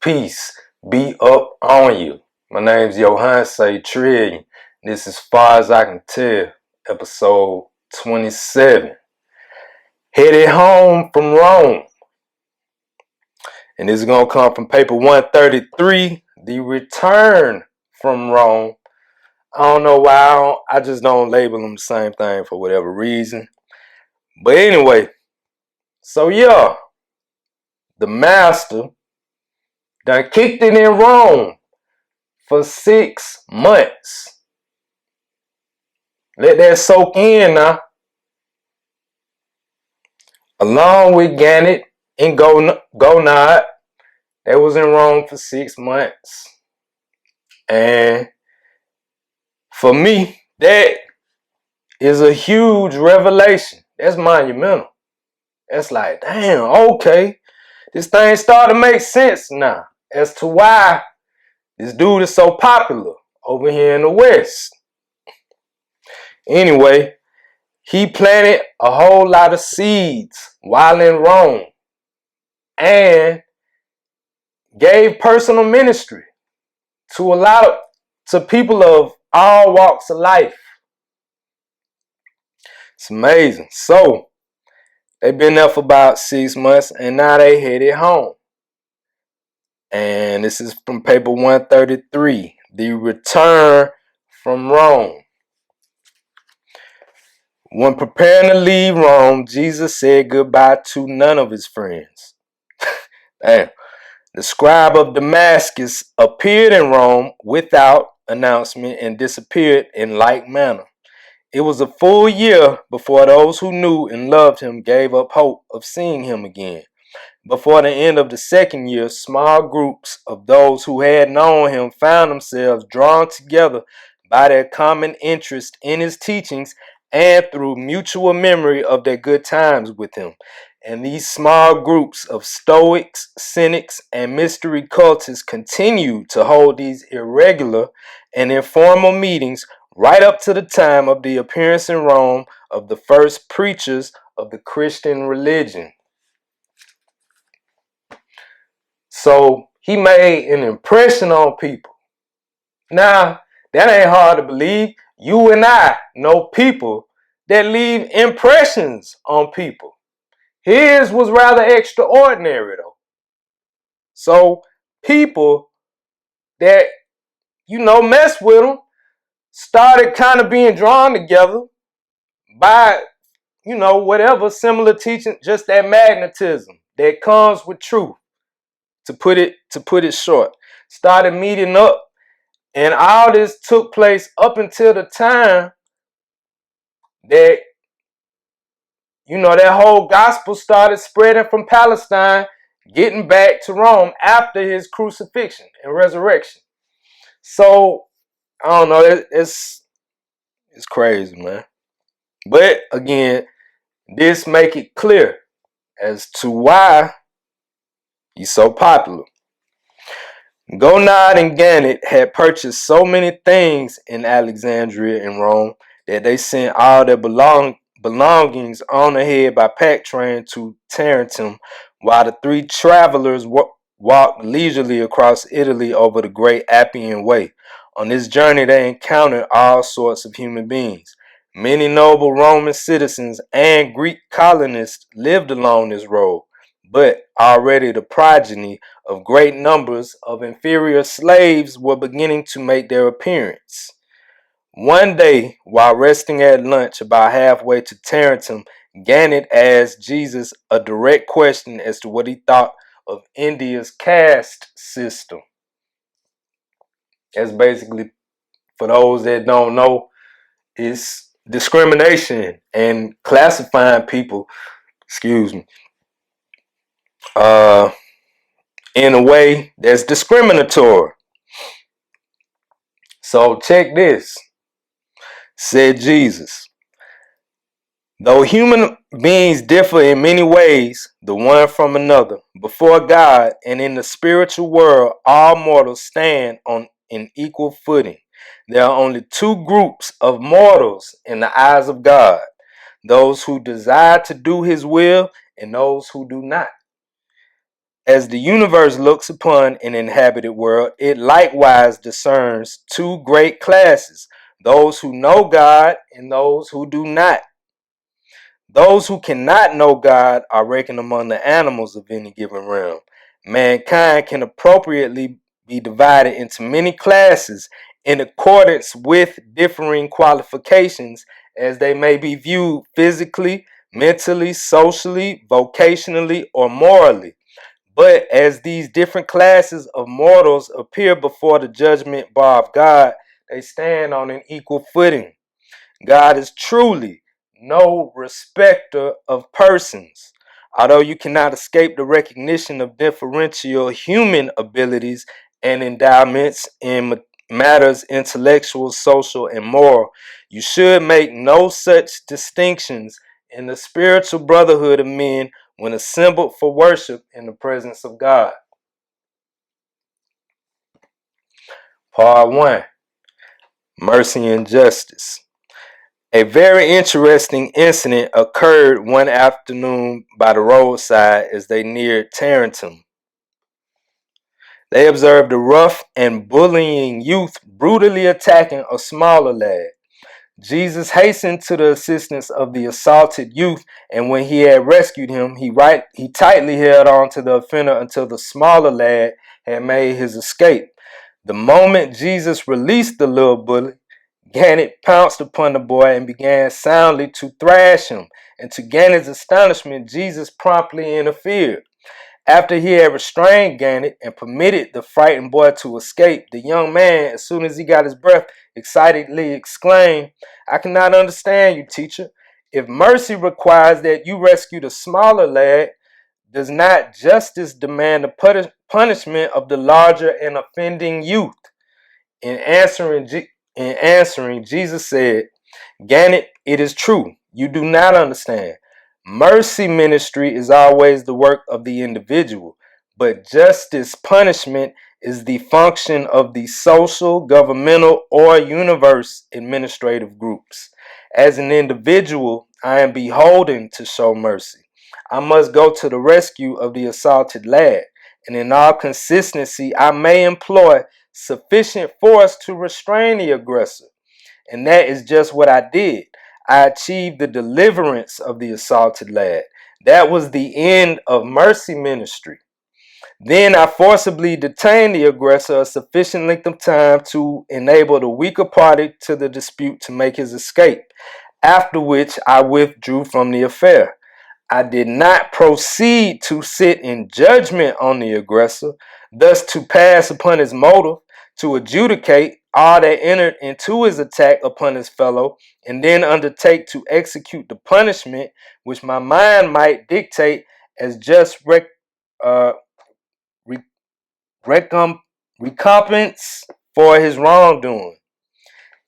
Peace be up on you. My name's Johanse Trillion. This is Far As I Can Tell, episode 27. Headed home from Rome. And this is going to come from paper 133, The Return from Rome. I don't know why I just don't label them the same thing for whatever reason. But anyway, so yeah, the master done kicked it in Rome for 6 months. Let that soak in now. Along with Gannett and Gonod, they was in Rome for 6 months. And for me, that is a huge revelation. That's monumental. That's like, damn, okay. This thing starting to make sense now as to why this dude is so popular over here in the West. Anyway, he planted a whole lot of seeds while in Rome and gave personal ministry to people of all walks of life. It's amazing. So they've been there for about 6 months and now they headed home. And this is from paper 133, The Return from Rome. When preparing to leave Rome, Jesus said goodbye to none of his friends. Damn. The scribe of Damascus appeared in Rome without announcement and disappeared in like manner. It was a full year before those who knew and loved him gave up hope of seeing him again. Before the end of the second year, small groups of those who had known him found themselves drawn together by their common interest in his teachings and through mutual memory of their good times with him. And these small groups of Stoics, Cynics, and mystery cultists continued to hold these irregular and informal meetings right up to the time of the appearance in Rome of the first preachers of the Christian religion. So he made an impression on people. Now, that ain't hard to believe. You and I know people that leave impressions on people. His was rather extraordinary though. So people that, mess with him started kind of being drawn together by, whatever similar teaching, just that magnetism that comes with truth. To put it short, started meeting up, and all this took place up until the time that that whole gospel started spreading from Palestine, getting back to Rome after his crucifixion and resurrection. So I don't know, it's crazy, man. But again, this make it clear as to why he's so popular. Gonod and Gannett had purchased so many things in Alexandria and Rome that they sent all their belongings on ahead by pack train to Tarentum, while the three travelers walked leisurely across Italy over the Great Appian Way. On this journey, they encountered all sorts of human beings. Many noble Roman citizens and Greek colonists lived along this road, but already the progeny of great numbers of inferior slaves were beginning to make their appearance. One day, while resting at lunch about halfway to Tarentum, Gannett asked Jesus a direct question as to what he thought of India's caste system. That's basically, for those that don't know, it's discrimination and classifying people, in a way that's discriminatory. So check this. Said Jesus, though human beings differ in many ways, the one from another, before God and in the spiritual world, all mortals stand on an equal footing. There are only two groups of mortals in the eyes of God: those who desire to do his will and those who do not. As the universe looks upon an inhabited world, it likewise discerns two great classes, those who know God and those who do not. Those who cannot know God are reckoned among the animals of any given realm. Mankind can appropriately be divided into many classes in accordance with differing qualifications as they may be viewed physically, mentally, socially, vocationally, or morally. But as these different classes of mortals appear before the judgment bar of God, they stand on an equal footing. God is truly no respecter of persons. Although you cannot escape the recognition of differential human abilities and endowments in matters intellectual, social, and moral, you should make no such distinctions in the spiritual brotherhood of men when assembled for worship in the presence of God. Part 1. Mercy and Justice. A very interesting incident occurred one afternoon by the roadside as they neared Tarentum. They observed a rough and bullying youth brutally attacking a smaller lad. Jesus hastened to the assistance of the assaulted youth, and when he had rescued him, he tightly held on to the offender until the smaller lad had made his escape. The moment Jesus released the little bully, Gannett pounced upon the boy and began soundly to thrash him, and to Gannett's astonishment, Jesus promptly interfered. After he had restrained Gannett and permitted the frightened boy to escape, the young man, as soon as he got his breath, excitedly exclaimed, "I cannot understand you, teacher. If mercy requires that you rescue the smaller lad, does not justice demand the punishment of the larger and offending youth?" In answering, Jesus said, "Gannett, it is true. You do not understand. Mercy ministry is always the work of the individual, but justice punishment is the function of the social, governmental, or universe administrative groups. As an individual, I am beholden to show mercy. I must go to the rescue of the assaulted lad, and in all consistency, I may employ sufficient force to restrain the aggressor. And that is just what I did. I achieved the deliverance of the assaulted lad. That was the end of mercy ministry. Then I forcibly detained the aggressor a sufficient length of time to enable the weaker party to the dispute to make his escape, after which I withdrew from the affair. I did not proceed to sit in judgment on the aggressor, thus to pass upon his motive, to adjudicate all that entered into his attack upon his fellow, and then undertake to execute the punishment which my mind might dictate as just recompense for his wrongdoing.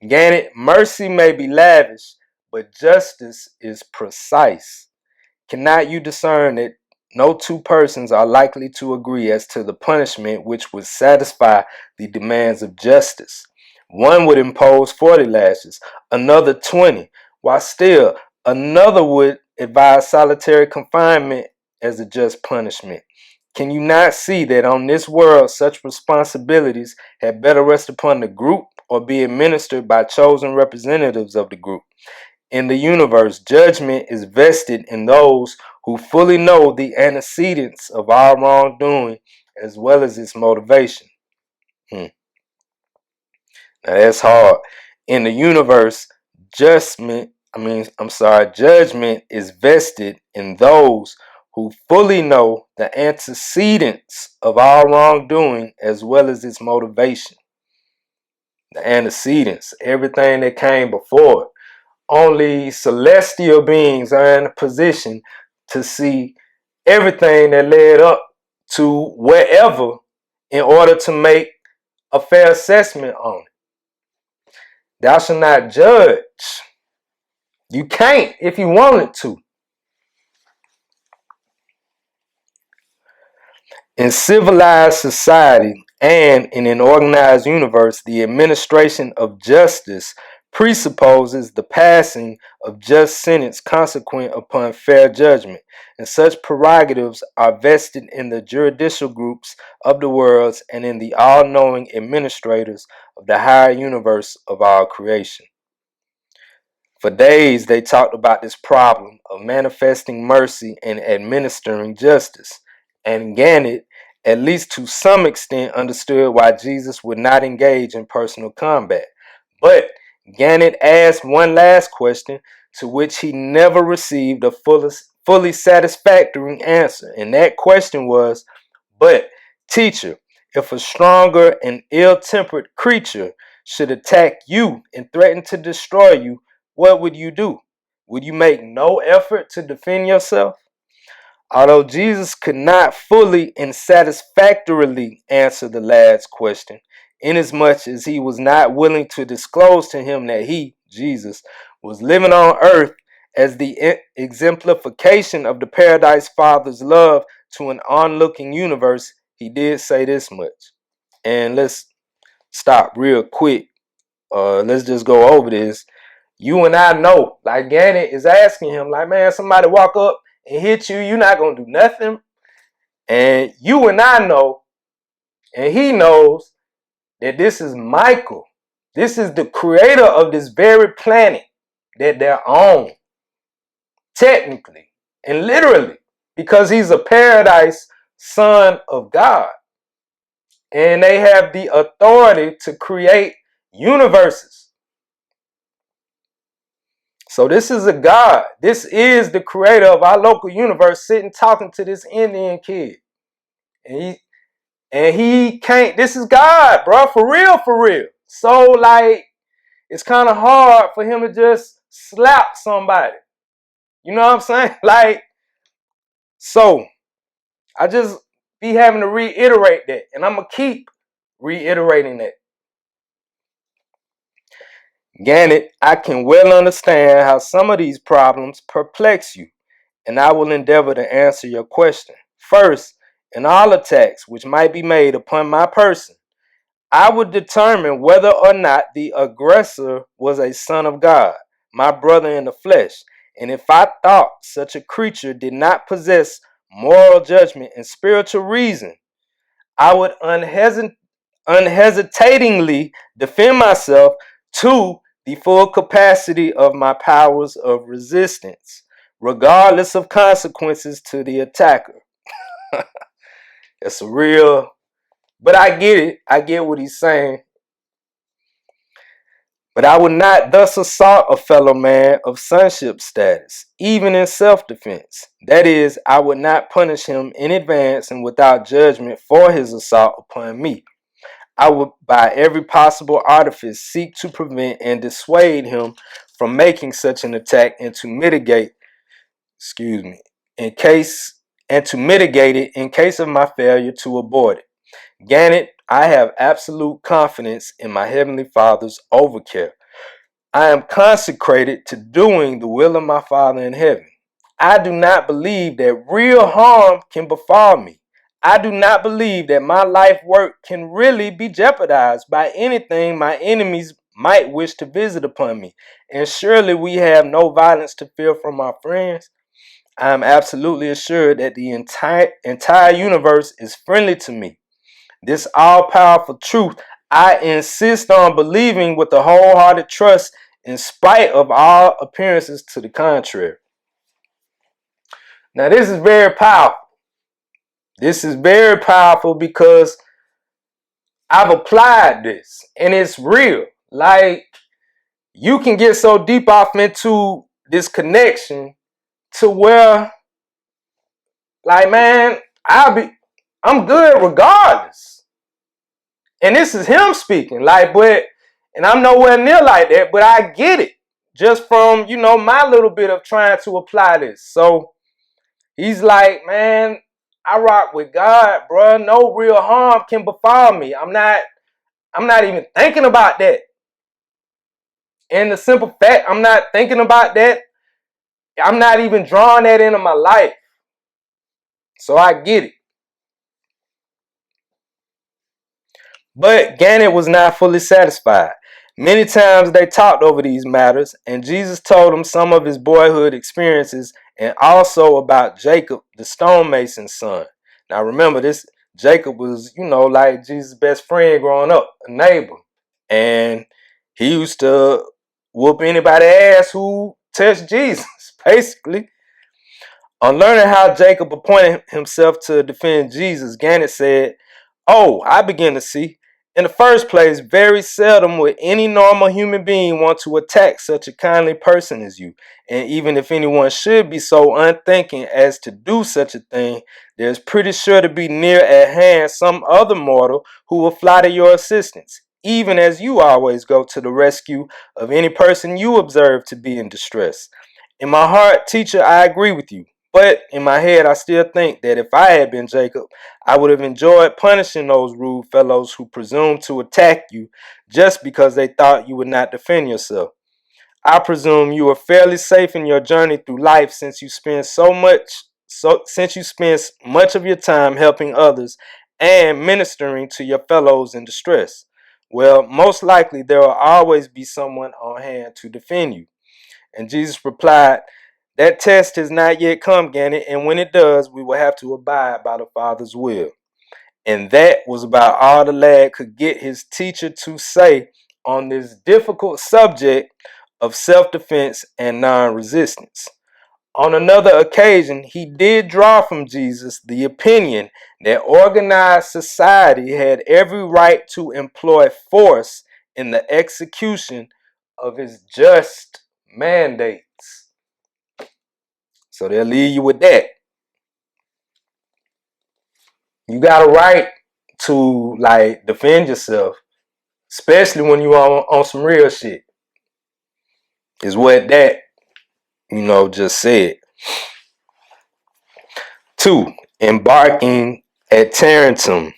Granted, mercy may be lavish, but justice is precise. Cannot you discern that no two persons are likely to agree as to the punishment which would satisfy the demands of justice? One would impose 40 lashes, another 20, while still another would advise solitary confinement as a just punishment. Can you not see that on this world such responsibilities had better rest upon the group or be administered by chosen representatives of the group? In the universe, judgment is vested in those who fully know the antecedents of our wrongdoing as well as its motivation. Now that's hard. In the universe, judgment is vested in those who fully know the antecedents of our wrongdoing as well as its motivation. The antecedents, everything that came before it. Only celestial beings are in a position to see everything that led up to wherever in order to make a fair assessment on it. Thou shalt not judge. You can't if you wanted to. In civilized society and in an organized universe, the administration of justice presupposes the passing of just sentence consequent upon fair judgment, and such prerogatives are vested in the juridical groups of the worlds and in the all-knowing administrators of the higher universe of all creation. For days they talked about this problem of manifesting mercy and administering justice, and Gannett, at least to some extent, understood why Jesus would not engage in personal combat. But Gannett asked one last question to which he never received a fully satisfactory answer, and that question was, "But, teacher, if a stronger and ill-tempered creature should attack you and threaten to destroy you, what would you do? Would you make no effort to defend yourself?" Although Jesus could not fully and satisfactorily answer the lad's question, inasmuch as he was not willing to disclose to him that he, Jesus, was living on earth as the exemplification of the Paradise Father's love to an onlooking universe, he did say this much. And let's stop real quick. Let's just go over this. You and I know, like Gannett is asking him, like, man, somebody walk up and hit you, you're not going to do nothing. And you and I know, and he knows, that this is Michael. This is the creator of this very planet that they're on, technically and literally, because he's a paradise son of God. And they have the authority to create universes. So this is a God. This is the creator of our local universe sitting talking to this Indian kid. And he can't, this is God, bro, for real, for real. So like, it's kind of hard for him to just slap somebody. You know what I'm saying? Like, so I just be having to reiterate that. And I'm going to keep reiterating that. Gannett, I can well understand how some of these problems perplex you, and I will endeavor to answer your question. First, in all attacks which might be made upon my person, I would determine whether or not the aggressor was a son of God, my brother in the flesh, and if I thought such a creature did not possess moral judgment and spiritual reason, I would unhesitatingly defend myself to the full capacity of my powers of resistance, regardless of consequences to the attacker. It's a real, but I get it. I get what he's saying. But I would not thus assault a fellow man of sonship status, even in self-defense. That is, I would not punish him in advance and without judgment for his assault upon me. I would by every possible artifice seek to prevent and dissuade him from making such an attack and to mitigate, in case it in case of my failure to abort it. Gannett, I have absolute confidence in my Heavenly Father's overcare. I am consecrated to doing the will of my Father in heaven. I do not believe that real harm can befall me. I do not believe that my life work can really be jeopardized by anything my enemies might wish to visit upon me. And surely we have no violence to fear from our friends. I am absolutely assured that the entire universe is friendly to me. This all-powerful truth I insist on believing with a wholehearted trust in spite of all appearances to the contrary. Now this is very powerful. This is very powerful because I've applied this and it's real. Like, you can get so deep off into this connection to where, like, man, I'm good regardless. And this is him speaking, like, and I'm nowhere near like that, but I get it just from, my little bit of trying to apply this. So he's like, man, I rock with God, bro. No real harm can befall me. I'm not even thinking about that. And the simple fact, I'm not thinking about that. I'm not even drawing that into my life. So I get it. But Gannett was not fully satisfied. Many times they talked over these matters, and Jesus told them some of his boyhood experiences and also about Jacob, the stonemason's son. Now remember, this Jacob was, like Jesus' best friend growing up, a neighbor. And he used to whoop anybody's ass who touched Jesus, basically. On learning how Jacob appointed himself to defend Jesus, Gannett said, "Oh, I begin to see. In the first place, very seldom would any normal human being want to attack such a kindly person as you. And even if anyone should be so unthinking as to do such a thing, there's pretty sure to be near at hand some other mortal who will fly to your assistance, even as you always go to the rescue of any person you observe to be in distress. In my heart, teacher, I agree with you. But in my head, I still think that if I had been Jacob, I would have enjoyed punishing those rude fellows who presumed to attack you just because they thought you would not defend yourself. I presume you are fairly safe in your journey through life since you spend much of your time helping others and ministering to your fellows in distress. Well, most likely there will always be someone on hand to defend you." And Jesus replied, "That test has not yet come, Gannett, and when it does, we will have to abide by the Father's will." And that was about all the lad could get his teacher to say on this difficult subject of self-defense and non-resistance. On another occasion, he did draw from Jesus the opinion that organized society had every right to employ force in the execution of his just mandates. So they'll leave you with that. You got a right to defend yourself, especially when you on some real shit. Is what that just said. 2. Embarking at Tarentum.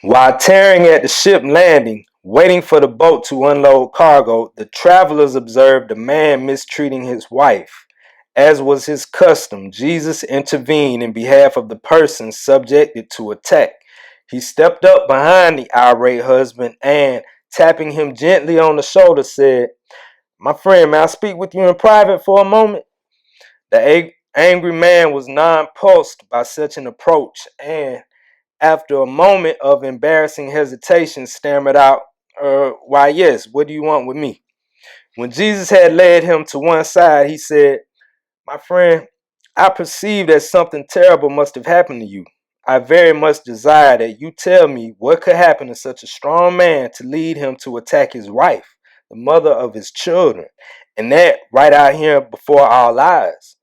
While tarrying at the ship landing, waiting for the boat to unload cargo, the travelers observed a man mistreating his wife. As was his custom, Jesus intervened in behalf of the person subjected to attack. He stepped up behind the irate husband and, tapping him gently on the shoulder, said, "My friend, may I speak with you in private for a moment?" The angry man was nonplussed by such an approach and, after a moment of embarrassing hesitation, stammered out, "Why, yes, what do you want with me?" When Jesus had led him to one side, he said, "My friend, I perceive that something terrible must have happened to you. I very much desire that you tell me what could happen to such a strong man to lead him to attack his wife, the mother of his children, and that right out here before our eyes.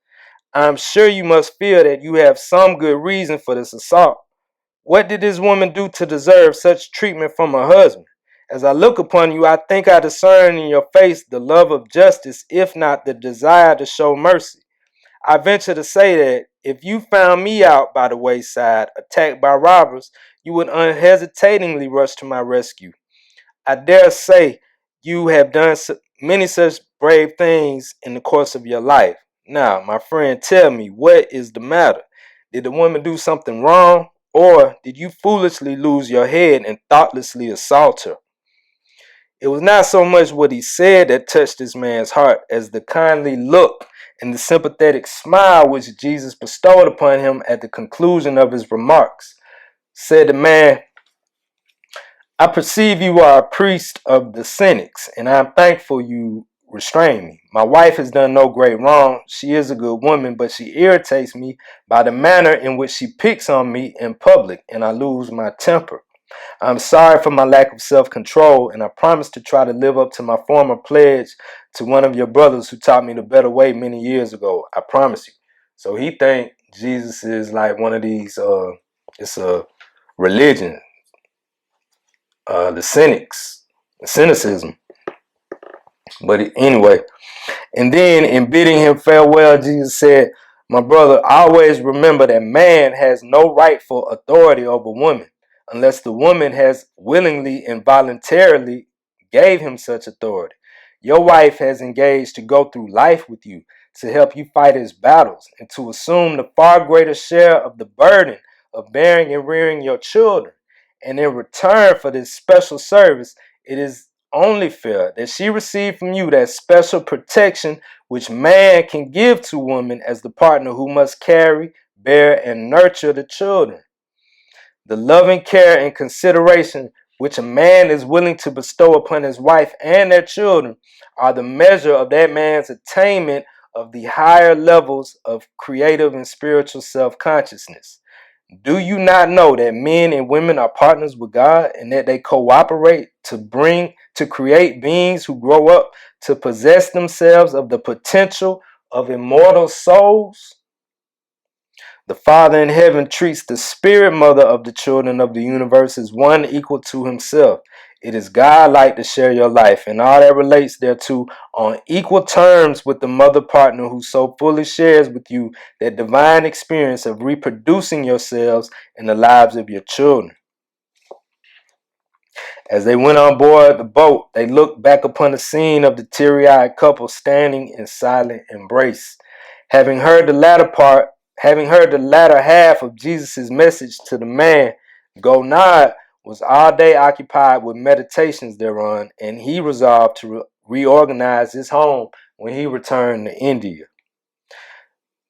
I'm sure you must feel that you have some good reason for this assault. What did this woman do to deserve such treatment from her husband? As I look upon you, I think I discern in your face the love of justice, if not the desire to show mercy. I venture to say that if you found me out by the wayside, attacked by robbers, you would unhesitatingly rush to my rescue. I dare say you have done many such brave things in the course of your life. Now, my friend, tell me, what is the matter? Did the woman do something wrong? Or did you foolishly lose your head and thoughtlessly assault her?" It was not so much what he said that touched this man's heart as the kindly look and the sympathetic smile which Jesus bestowed upon him at the conclusion of his remarks. Said the man, "I perceive you are a priest of the cynics, and I am thankful you restrain me. My wife has done no great wrong. She is a good woman, but she irritates me by the manner in which she picks on me in public, and I lose my temper. I'm sorry for my lack of self-control, and I promise to try to live up to my former pledge to one of your brothers who taught me the better way many years ago. I promise you." So he think Jesus is like one of these, it's a religion, the cynics, the cynicism. But anyway, and then in bidding him farewell, Jesus said, "My brother, always remember that man has no rightful authority over woman, unless the woman has willingly and voluntarily gave him such authority. Your wife has engaged to go through life with you, to help you fight his battles, and to assume the far greater share of the burden of bearing and rearing your children. And in return for this special service, it is only fair that she receive from you that special protection which man can give to woman as the partner who must carry, bear, and nurture the children. The loving care and consideration which a man is willing to bestow upon his wife and their children are the measure of that man's attainment of the higher levels of creative and spiritual self-consciousness. Do you not know that men and women are partners with God and that they cooperate to create beings who grow up to possess themselves of the potential of immortal souls? The Father in heaven treats the spirit mother of the children of the universe as one equal to himself. It is God-like to share your life and all that relates thereto on equal terms with the mother partner who so fully shares with you that divine experience of reproducing yourselves in the lives of your children. As they went on board the boat, they looked back upon the scene of the teary-eyed couple standing in silent embrace. Having heard the latter half of Jesus' message to the man, Gonad was all day occupied with meditations thereon, and he resolved to reorganize his home when he returned to India.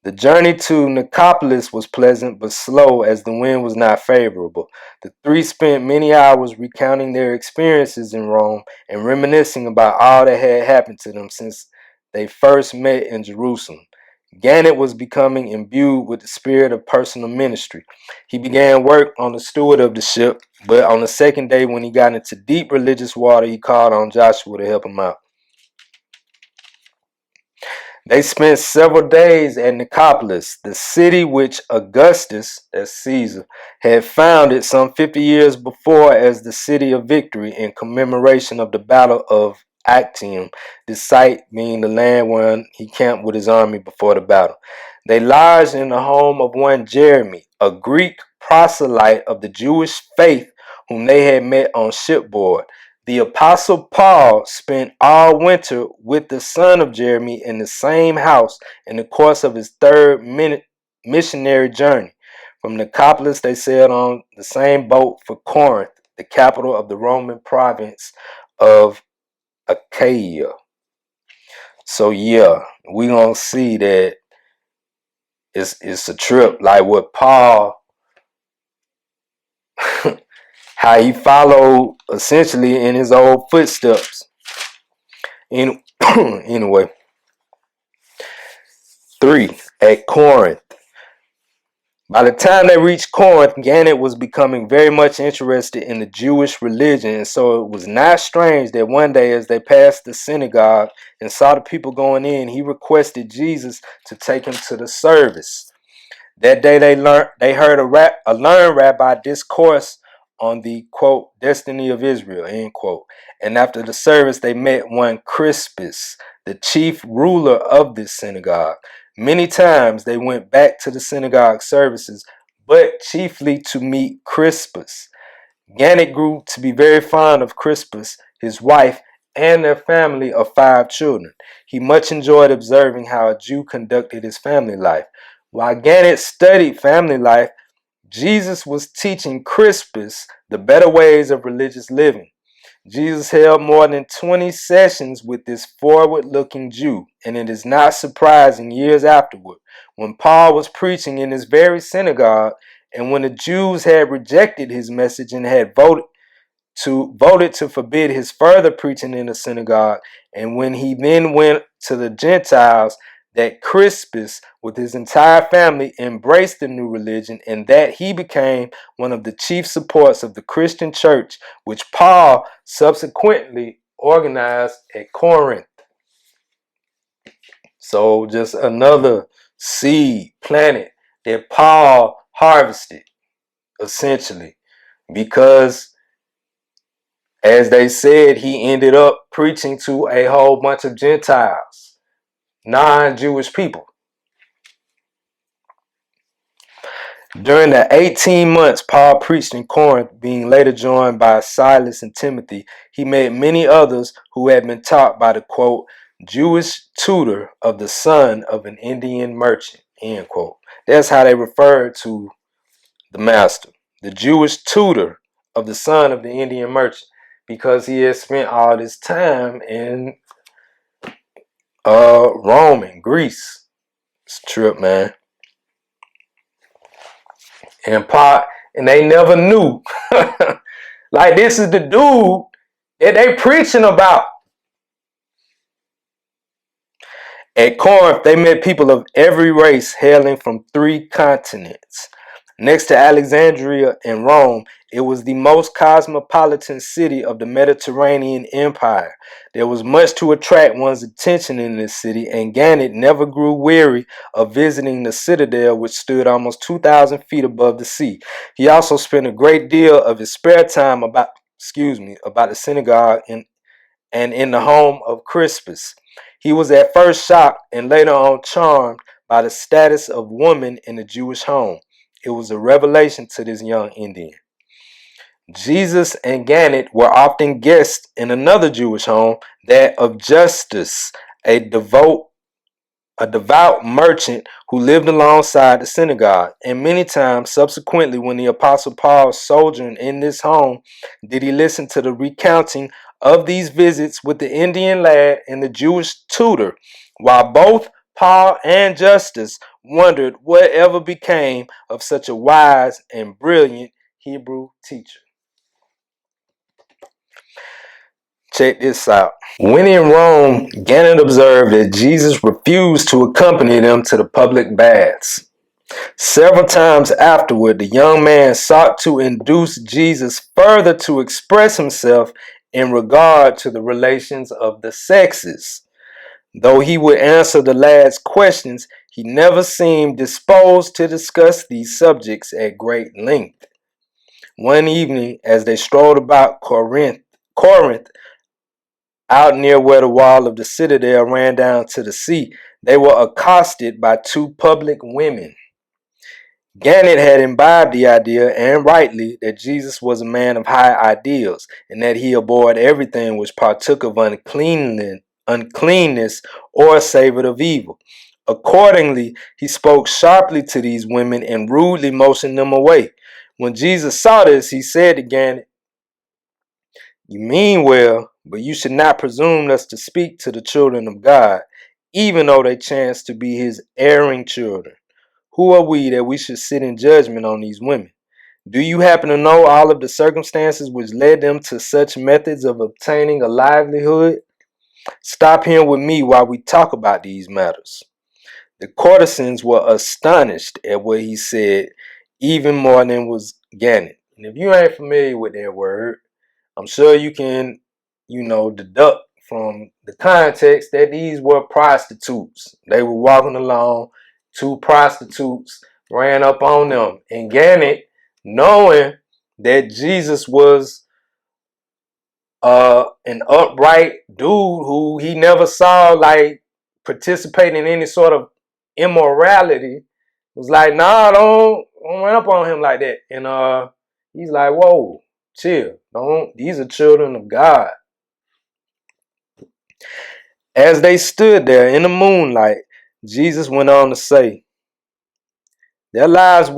The journey to Nicopolis was pleasant but slow as the wind was not favorable. The three spent many hours recounting their experiences in Rome and reminiscing about all that had happened to them since they first met in Jerusalem. Gannett was becoming imbued with the spirit of personal ministry. He began work on the steward of the ship, but on the second day when he got into deep religious water, he called on Joshua to help him out. They spent several days at Nicopolis, the city which Augustus, as Caesar, had founded some 50 years before as the city of victory in commemoration of the Battle of Actium, this site being the land where he camped with his army before the battle. They lodged in the home of one Jeremy, a Greek proselyte of the Jewish faith whom they had met on shipboard. The Apostle Paul spent all winter with the son of Jeremy in the same house in the course of his third missionary journey. From Nicopolis, they sailed on the same boat for Corinth, the capital of the Roman province of Achaia. So yeah, we're going to see that it's a trip like what Paul, how he followed essentially in his old footsteps. Anyway, 3. At Corinth. By the time they reached Corinth, Gannett was becoming very much interested in the Jewish religion, and so it was not strange that one day as they passed the synagogue and saw the people going in, he requested Jesus to take him to the service. That day they heard a learned rabbi discourse on the, quote, destiny of Israel, end quote. And after the service, they met one Crispus, the chief ruler of this synagogue. Many times they went back to the synagogue services, but chiefly to meet Crispus. Gannett grew to be very fond of Crispus, his wife, and their family of 5 children. He much enjoyed observing how a Jew conducted his family life. While Gannett studied family life, Jesus was teaching Crispus the better ways of religious living. Jesus held more than 20 sessions with this forward-looking Jew, and it is not surprising years afterward, when Paul was preaching in this very synagogue, and when the Jews had rejected his message and had voted to forbid his further preaching in the synagogue, and when he then went to the Gentiles, that Crispus with his entire family embraced the new religion, and that he became one of the chief supports of the Christian church, which Paul subsequently organized at Corinth. So just another seed planted that Paul harvested, essentially, because as they said, he ended up preaching to a whole bunch of Gentiles, non-Jewish people. During the 18 months Paul preached in Corinth, being later joined by Silas and Timothy, he met many others who had been taught by the, quote, Jewish tutor of the son of an Indian merchant, end quote. That's how they referred to the master, the Jewish tutor of the son of the Indian merchant. because he had spent all this time in Rome and Greece. It's a trip, man. And they never knew. Like, this is the dude that they preaching about. At Corinth, they met people of every race hailing from 3 continents. Next to Alexandria and Rome, it was the most cosmopolitan city of the Mediterranean Empire. There was much to attract one's attention in this city, and Gannett never grew weary of visiting the citadel, which stood almost 2,000 feet above the sea. He also spent a great deal of his spare time about the synagogue and in the home of Crispus. He was at first shocked and later on charmed by the status of woman in the Jewish home. It was a revelation to this young Indian. Jesus and Gannett were often guests in another Jewish home, that of Justus, a devout merchant who lived alongside the synagogue. And many times subsequently, when the Apostle Paul sojourned in this home, did he listen to the recounting of these visits with the Indian lad and the Jewish tutor, while both Paul and Justus wondered whatever became of such a wise and brilliant Hebrew teacher. Check this out. When in Rome, Gannett observed that Jesus refused to accompany them to the public baths. Several times afterward, the young man sought to induce Jesus further to express himself in regard to the relations of the sexes. Though he would answer the lad's questions, he never seemed disposed to discuss these subjects at great length. One evening, as they strolled about Corinth, out near where the wall of the citadel ran down to the sea, they were accosted by 2 public women. Gannett had imbibed the idea, and rightly, that Jesus was a man of high ideals, and that he abhorred everything which partook of uncleanness or savored of evil. Accordingly, he spoke sharply to these women and rudely motioned them away. When Jesus saw this, he said to Gannett, "You mean well, but you should not presume thus to speak to the children of God, even though they chance to be his erring children. Who are we that we should sit in judgment on these women? Do you happen to know all of the circumstances which led them to such methods of obtaining a livelihood? Stop here with me while we talk about these matters." The courtesans were astonished at what he said, even more than was Gannett. And if you ain't familiar with that word, I'm sure you can, deduct from the context that these were prostitutes. They were walking along, 2 prostitutes ran up on them. And Gannett, knowing that Jesus was an upright dude who he never saw like participate in any sort of immorality, was like, "Nah, don't run up on him like that." And he's like, "Whoa, chill. Don't. These are children of God." As they stood there in the moonlight, Jesus went on to say, there lives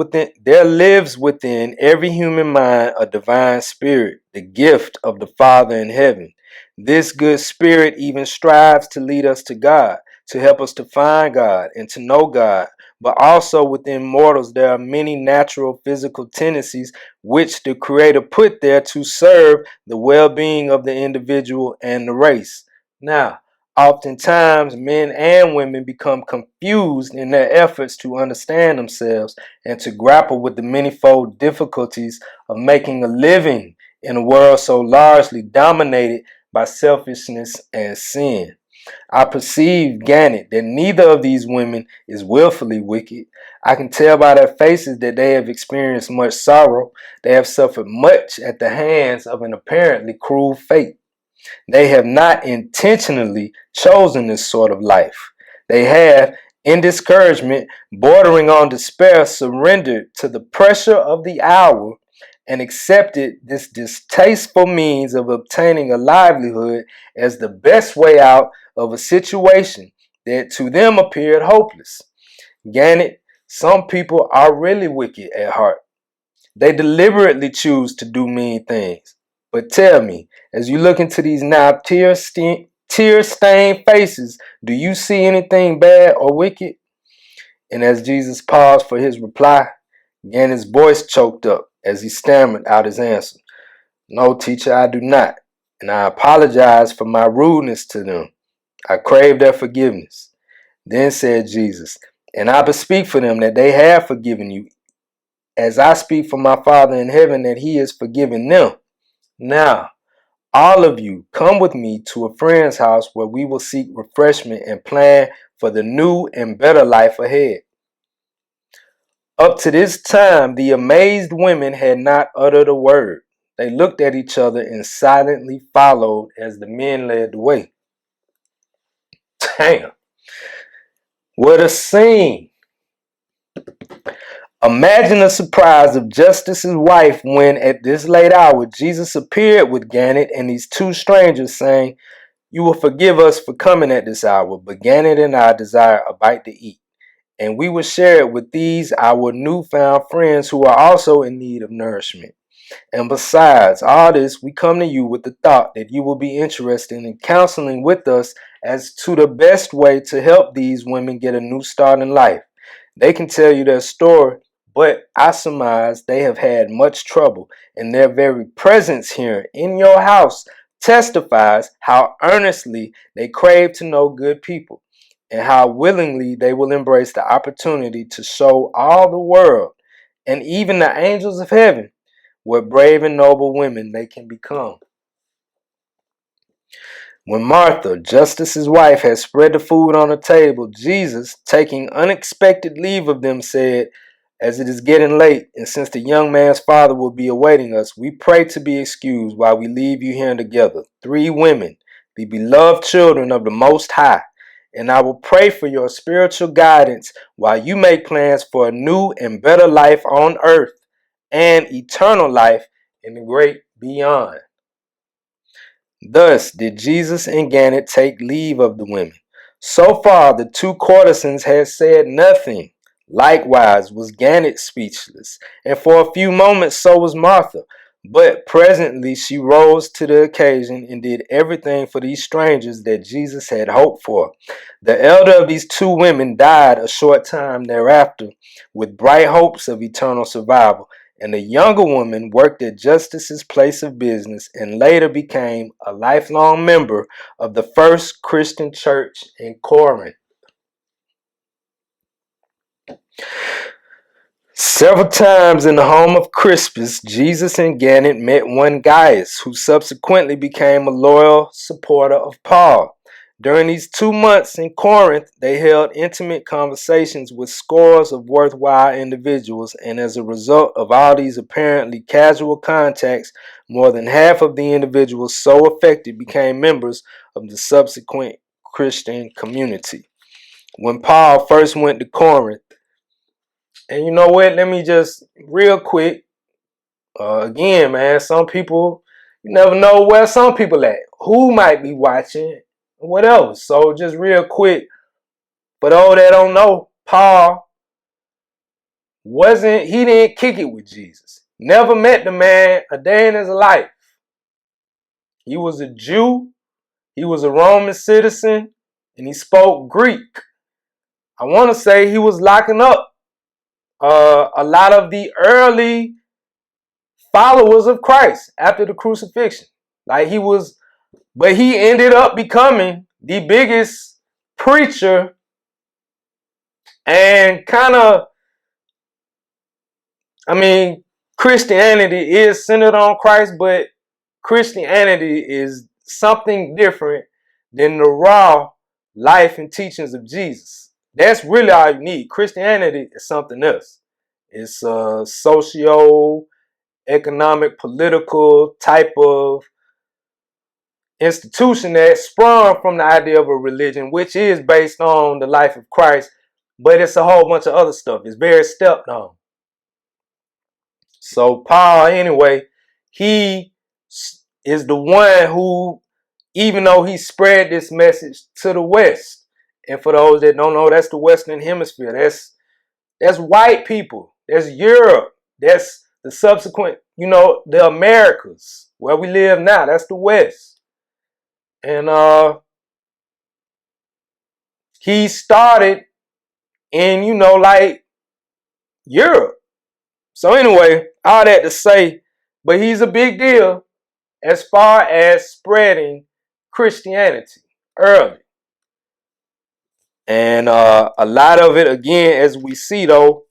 within every human mind a divine spirit, the gift of the Father in heaven. This good spirit even strives to lead us to God, to help us to find God and to know God. But also within mortals there are many natural physical tendencies which the Creator put there to serve the well-being of the individual and the race. Now, oftentimes, men and women become confused in their efforts to understand themselves and to grapple with the manifold difficulties of making a living in a world so largely dominated by selfishness and sin. I perceive, Gannett, that neither of these women is willfully wicked. I can tell by their faces that they have experienced much sorrow. They have suffered much at the hands of an apparently cruel fate. They have not intentionally chosen this sort of life. They have, in discouragement, bordering on despair, surrendered to the pressure of the hour and accepted this distasteful means of obtaining a livelihood as the best way out of a situation that to them appeared hopeless. Gannett, some people are really wicked at heart. They deliberately choose to do mean things, But tell me, as you look into these now tear-stained faces, do you see anything bad or wicked? And as Jesus paused for his reply, again his voice choked up as he stammered out his answer. No, teacher, I do not. And I apologize for my rudeness to them. I crave their forgiveness. Then said Jesus, and I bespeak for them that they have forgiven you, as I speak for my Father in heaven that he has forgiven them. Now, all of you, come with me to a friend's house where we will seek refreshment and plan for the new and better life ahead. Up to this time, the amazed women had not uttered a word. They looked at each other and silently followed as the men led the way. Damn. What a scene. Imagine the surprise of Justice's wife when, at this late hour, Jesus appeared with Gannet and these two strangers, saying, "You will forgive us for coming at this hour, but Gannet and I desire a bite to eat, and we will share it with these our newfound friends who are also in need of nourishment. And besides all this, we come to you with the thought that you will be interested in counseling with us as to the best way to help these women get a new start in life. They can tell you their story, but I surmise they have had much trouble, and their very presence here in your house testifies how earnestly they crave to know good people, and how willingly they will embrace the opportunity to show all the world, and even the angels of heaven, what brave and noble women they can become." When Martha, Justice's wife, had spread the food on the table, Jesus, taking unexpected leave of them, said, "As it is getting late, and since the young man's father will be awaiting us, we pray to be excused while we leave you here together, 3 women, the beloved children of the Most High, and I will pray for your spiritual guidance while you make plans for a new and better life on earth and eternal life in the great beyond." Thus did Jesus and Gannet take leave of the women. So far, the 2 courtesans had said nothing. Likewise was Gannet speechless, and for a few moments so was Martha. But presently she rose to the occasion and did everything for these strangers that Jesus had hoped for. The elder of these 2 women died a short time thereafter, with bright hopes of eternal survival, and the younger woman worked at Justice's place of business and later became a lifelong member of the first Christian church in Corinth. Several times in the home of Crispus, Jesus and Gannet met one Gaius, who subsequently became a loyal supporter of Paul. During these 2 months in Corinth, they held intimate conversations with scores of worthwhile individuals, and as a result of all these apparently casual contacts, more than half of the individuals so affected became members of the subsequent Christian community. When Paul first went to Corinth, and you know what, let me just real quick, again, man, some people, you never know where some people at, who might be watching, whatever. So just real quick, for those that don't know, Paul he didn't kick it with Jesus. Never met the man a day in his life. He was a Jew, he was a Roman citizen, and he spoke Greek. I want to say he was locking up a lot of the early followers of Christ after the crucifixion. Like but he ended up becoming the biggest preacher, and Christianity is centered on Christ, but Christianity is something different than the raw life and teachings of Jesus. That's really all you need. Christianity is something else. It's a socio-economic, political type of institution that sprung from the idea of a religion, which is based on the life of Christ, but it's a whole bunch of other stuff. It's very stepped on. So Paul, anyway, he is the one who, even though he spread this message to the West, and for those that don't know, that's the Western Hemisphere. That's white people. That's Europe. That's the subsequent, the Americas. where we live now. That's the West. And he started in, like Europe. So anyway, all that to say, but he's a big deal as far as spreading Christianity early. And a lot of it, again, as we see though,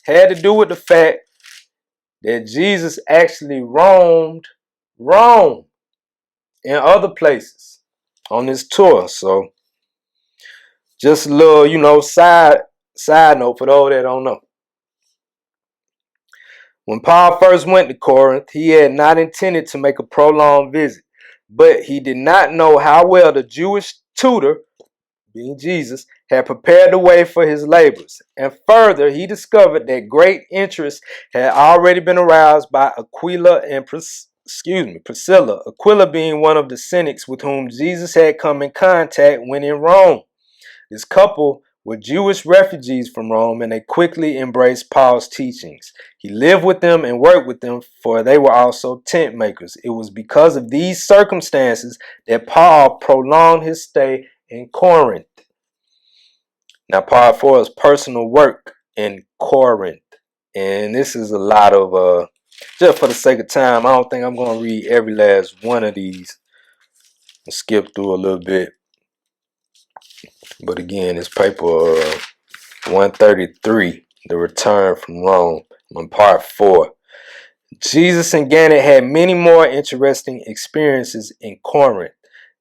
had to do with the fact that Jesus actually roamed Rome and other places on this tour. So just a little, side note for those that don't know. When Paul first went to Corinth, he had not intended to make a prolonged visit, but he did not know how well the Jewish tutor, being Jesus, had prepared the way for his labors. And further, he discovered that great interest had already been aroused by Aquila and Priscilla, Aquila being one of the cynics with whom Jesus had come in contact when in Rome. This couple were Jewish refugees from Rome, and they quickly embraced Paul's teachings. He lived with them and worked with them, for they were also tent makers. It was because of these circumstances that Paul prolonged his stay in Corinth. Now, part 4 is personal work in Corinth. And this is a lot of, just for the sake of time, I don't think I'm going to read every last one of these. I'll skip through a little bit. But again, it's paper 133, The Return from Rome, on part 4. Jesus and Gannett had many more interesting experiences in Corinth.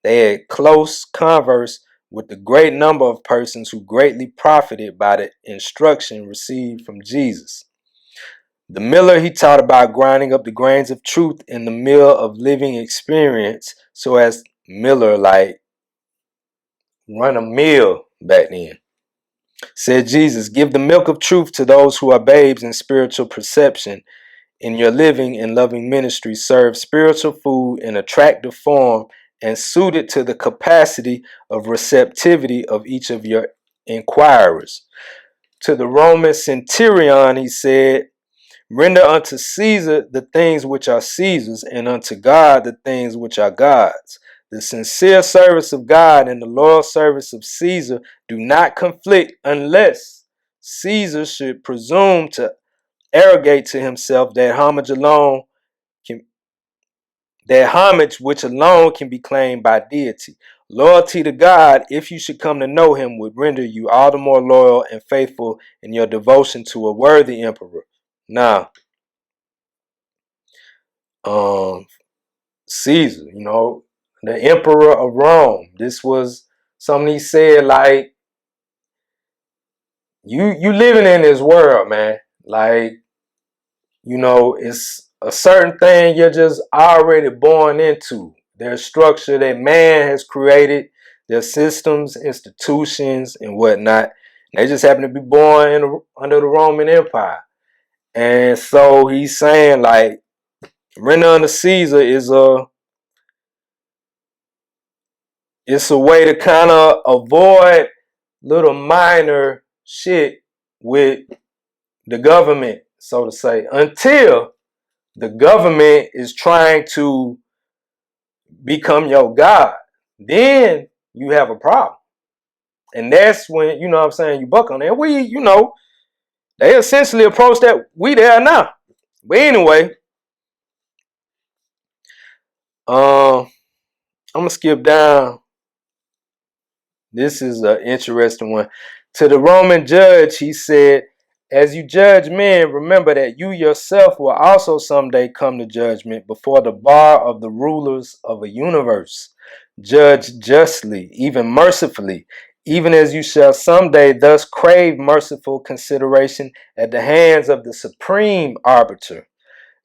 They had close converse with the great number of persons who greatly profited by the instruction received from Jesus. The miller, he taught about grinding up the grains of truth in the mill of living experience, so as miller like run a mill back then. Said Jesus, give the milk of truth to those who are babes in spiritual perception. In your living and loving ministry, serve spiritual food in attractive form and suited to the capacity of receptivity of each of your inquirers. To the Roman centurion, he said, render unto Caesar the things which are Caesar's, and unto God the things which are God's. The sincere service of God and the loyal service of Caesar do not conflict unless Caesar should presume to arrogate to himself that homage which alone can be claimed by deity. Loyalty to God, if you should come to know him, would render you all the more loyal and faithful in your devotion to a worthy emperor. Now, Caesar, the emperor of Rome. This was something he said, like, you living in this world, man. Like, it's a certain thing you're just already born into. There's structure that man has created. There's systems, institutions, and whatnot. They just happen to be born under the Roman Empire. And so he's saying, like, render unto Caesar it's a way to kind of avoid little minor shit with the government, so to say, until the government is trying to become your God. Then you have a problem. And that's when, you you buck on that. They essentially approach that. We there now. But anyway, I'm going to skip down. This is an interesting one. To the Roman judge, he said, as you judge men, remember that you yourself will also someday come to judgment before the bar of the rulers of a universe. Judge justly, even mercifully, even as you shall someday thus crave merciful consideration at the hands of the supreme arbiter.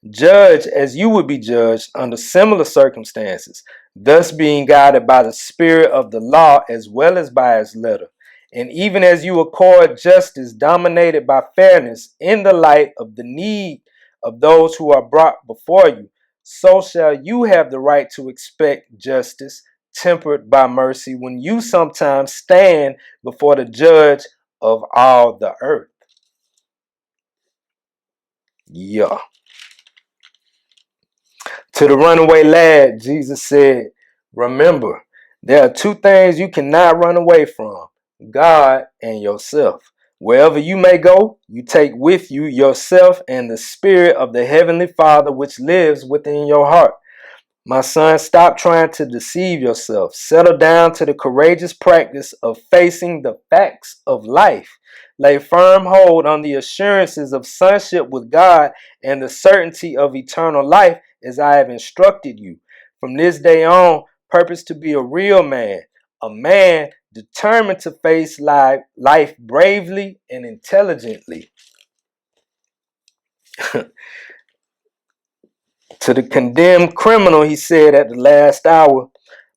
Judge as you would be judged under similar circumstances, thus being guided by the spirit of the law as well as by its letter. And even as you accord justice dominated by fairness in the light of the need of those who are brought before you, so shall you have the right to expect justice tempered by mercy when you sometimes stand before the judge of all the earth. To the runaway lad, Jesus said, remember, there are two things you cannot run away from, God and yourself. Wherever you may go, you take with you yourself and the Spirit of the Heavenly Father which lives within your heart. My son, stop trying to deceive yourself. Settle down to the courageous practice of facing the facts of life. Lay firm hold on the assurances of sonship with God and the certainty of eternal life as I have instructed you. From this day on, purpose to be a real man, a man determined to face life bravely and intelligently. To the condemned criminal, he said at the last hour,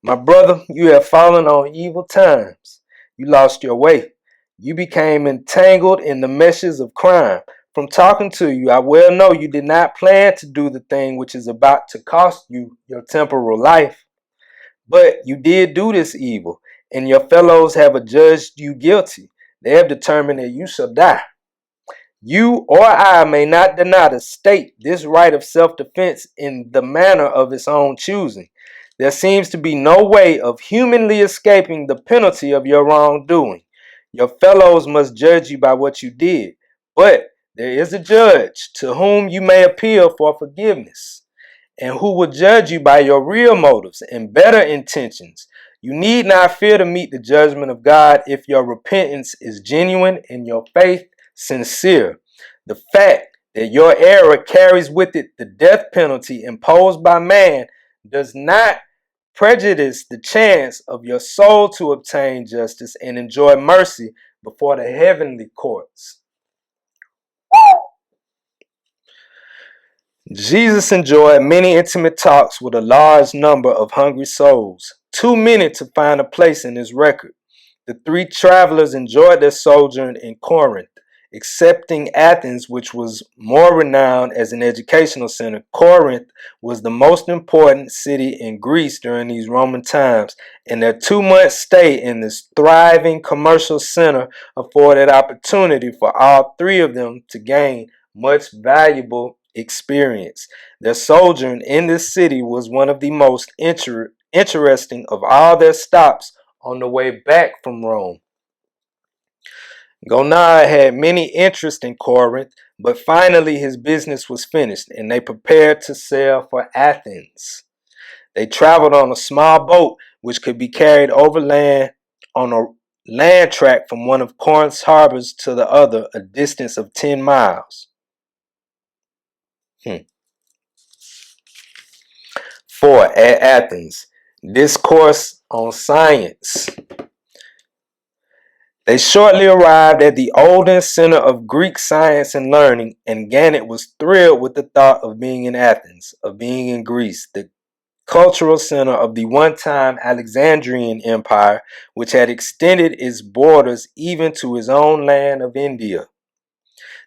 my brother, you have fallen on evil times. You lost your way. You became entangled in the meshes of crime. From talking to you, I well know you did not plan to do the thing which is about to cost you your temporal life. But you did do this evil, and your fellows have adjudged you guilty. They have determined that you shall die. You or I may not deny the state this right of self-defense in the manner of its own choosing. There seems to be no way of humanly escaping the penalty of your wrongdoing. Your fellows must judge you by what you did, but there is a judge to whom you may appeal for forgiveness, and who will judge you by your real motives and better intentions. You need not fear to meet the judgment of God if your repentance is genuine and your faith sincere. The fact that your error carries with it the death penalty imposed by man does not prejudice the chance of your soul to obtain justice and enjoy mercy before the heavenly courts. Jesus enjoyed many intimate talks with a large number of hungry souls, too many to find a place in his record. The three travelers enjoyed their sojourn in Corinth, excepting Athens, which was more renowned as an educational center. Corinth was the most important city in Greece during these Roman times, and their 2-month stay in this thriving commercial center afforded opportunity for all three of them to gain much valuable experience. Their sojourn in this city was one of the most interesting of all their stops on the way back from Rome. Gonad had many interests in Corinth, but finally his business was finished and they prepared to sail for Athens. They traveled on a small boat which could be carried overland on a land track from one of Corinth's harbors to the other, a distance of 10 miles. 4. At Athens, Discourse on Science. They shortly arrived at the oldest center of Greek science and learning, and Gannett was thrilled with the thought of being in Athens, of being in Greece, the cultural center of the one-time Alexandrian Empire, which had extended its borders even to his own land of India.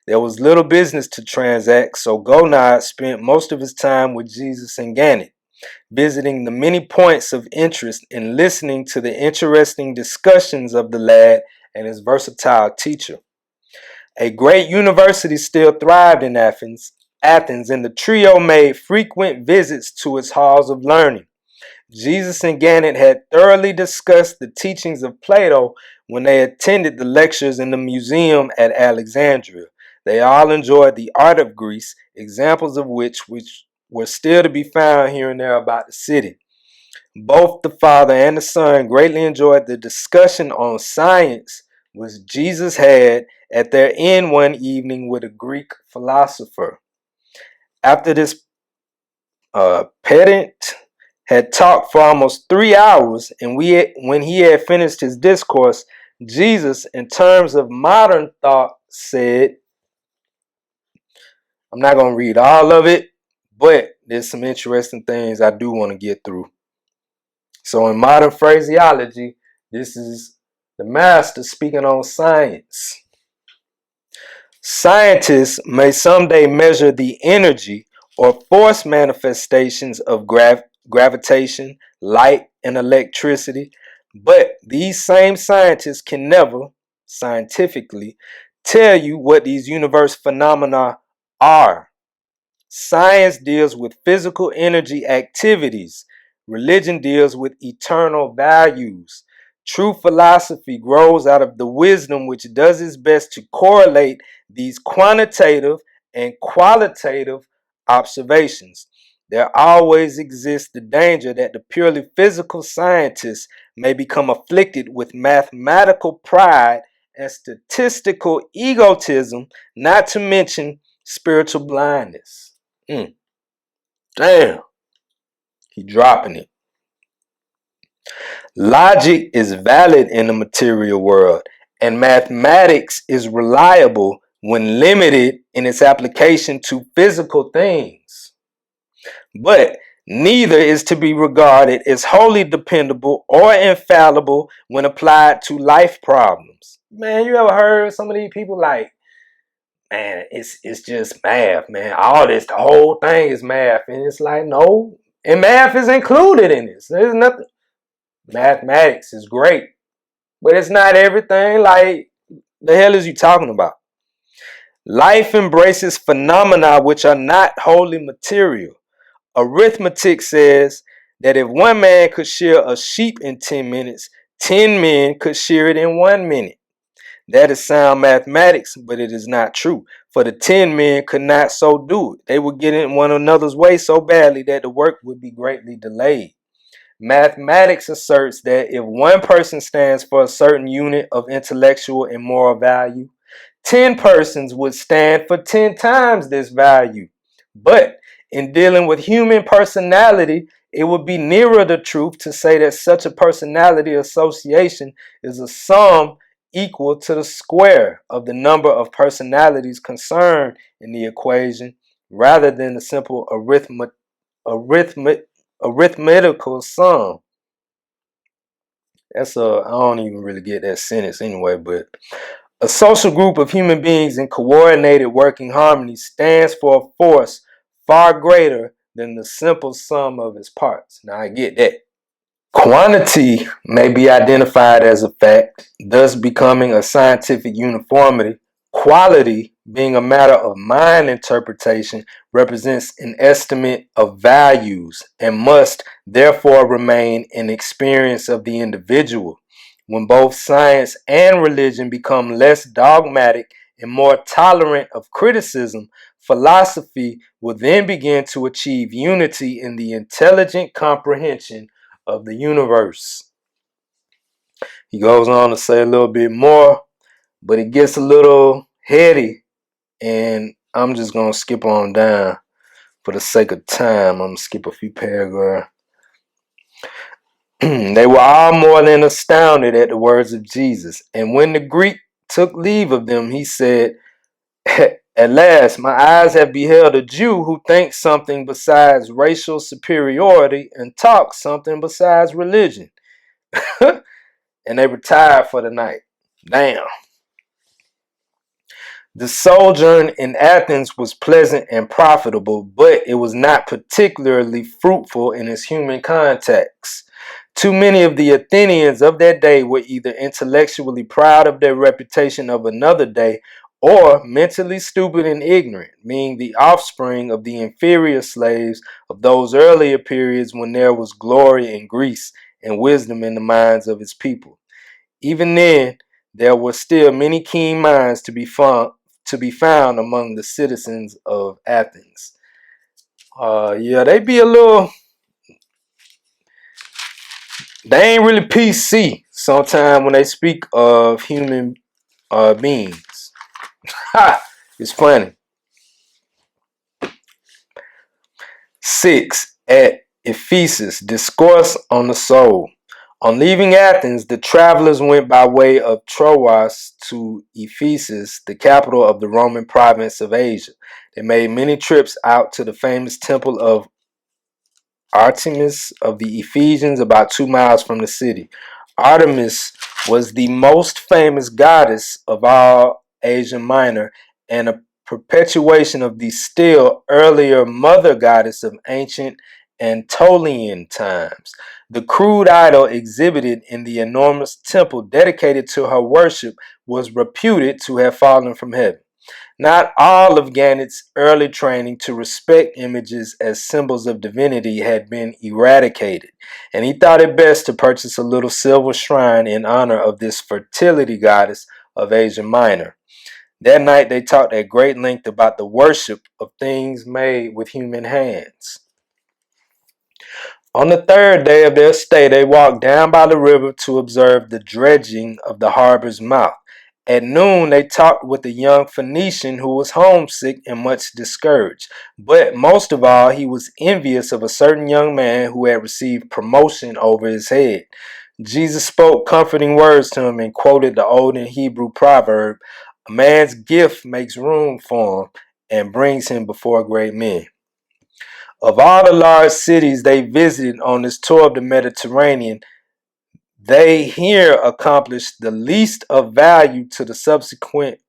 There was little business to transact, so Gonad spent most of his time with Jesus and Gannett, visiting the many points of interest and listening to the interesting discussions of the lad and his versatile teacher. A great university still thrived in Athens, and the trio made frequent visits to its halls of learning. Jesus and Gannett had thoroughly discussed the teachings of Plato when they attended the lectures in the museum at Alexandria. They all enjoyed the art of Greece, examples of which were still to be found here and there about the city. Both the Father and the Son greatly enjoyed the discussion on science which Jesus had at their inn one evening with a Greek philosopher. After this pedant had talked for almost 3 hours, and when he had finished his discourse, Jesus, in terms of modern thought, said, I'm not going to read all of it, but there's some interesting things I do want to get through. So in modern phraseology, this is the master speaking on science. Scientists may someday measure the energy or force manifestations of gravitation, light, and electricity, but these same scientists can never, scientifically, tell you what these universe phenomena are. Science deals with physical energy activities. Religion deals with eternal values. True philosophy grows out of the wisdom which does its best to correlate these quantitative and qualitative observations. There always exists the danger that the purely physical scientists may become afflicted with mathematical pride and statistical egotism, not to mention spiritual blindness. Damn, he dropping it. Logic is valid in the material world, and mathematics is reliable when limited in its application to physical things. But neither is to be regarded as wholly dependable or infallible when applied to life problems. Man, you ever heard some of these people like, man, it's just math, man. All this, the whole thing is math. And it's like, no. And math is included in this. There's nothing. Mathematics is great. But it's not everything. Like, the hell is you talking about? Life embraces phenomena which are not wholly material. Arithmetic says that if one man could shear a sheep in 10 minutes, 10 men could shear it in 1 minute. That is sound mathematics, but it is not true. For the 10 men could not so do it. They would get in one another's way so badly that the work would be greatly delayed. Mathematics asserts that if one person stands for a certain unit of intellectual and moral value, 10 persons would stand for 10 times this value. But in dealing with human personality, it would be nearer the truth to say that such a personality association is a sum equal to the square of the number of personalities concerned in the equation, rather than the simple arithmetical sum. I don't even really get that sentence anyway, but a social group of human beings in coordinated working harmony stands for a force far greater than the simple sum of its parts. Now I get that. Quantity may be identified as a fact, thus becoming a scientific uniformity. Quality, being a matter of mind interpretation, represents an estimate of values and must therefore remain an experience of the individual. When both science and religion become less dogmatic and more tolerant of criticism, philosophy will then begin to achieve unity in the intelligent comprehension of the universe. He goes on to say a little bit more, but it gets a little heady, and I'm just going to skip on down for the sake of time. I'm going to skip a few paragraphs. They were all more than astounded at the words of Jesus, and when the Greek took leave of them, he said, "At last, my eyes have beheld a Jew who thinks something besides racial superiority and talks something besides religion." And they retired for the night. Damn. The sojourn in Athens was pleasant and profitable, but it was not particularly fruitful in its human context. Too many of the Athenians of that day were either intellectually proud of their reputation of another day or mentally stupid and ignorant, being the offspring of the inferior slaves of those earlier periods when there was glory in Greece and wisdom in the minds of its people. Even then, there were still many keen minds to be found among the citizens of Athens. They be a little. They ain't really PC sometimes when they speak of human beings. Ha! It's funny. 6. At Ephesus, Discourse on the Soul. On leaving Athens, the travelers went by way of Troas to Ephesus, the capital of the Roman province of Asia. They made many trips out to the famous temple of Artemis of the Ephesians, about 2 miles from the city. Artemis was the most famous goddess of all Asia Minor and a perpetuation of the still earlier mother goddess of ancient Anatolian times. The crude idol exhibited in the enormous temple dedicated to her worship was reputed to have fallen from heaven. Not all of Gannett's early training to respect images as symbols of divinity had been eradicated, and he thought it best to purchase a little silver shrine in honor of this fertility goddess of Asia Minor. That night they talked at great length about the worship of things made with human hands. On the third day of their stay, they walked down by the river to observe the dredging of the harbor's mouth. At noon, they talked with a young Phoenician who was homesick and much discouraged. But most of all, he was envious of a certain young man who had received promotion over his head. Jesus spoke comforting words to him and quoted the olden Hebrew proverb, "A man's gift makes room for him and brings him before great men." Of all the large cities they visited on this tour of the Mediterranean, they here accomplished the least of value to the subsequent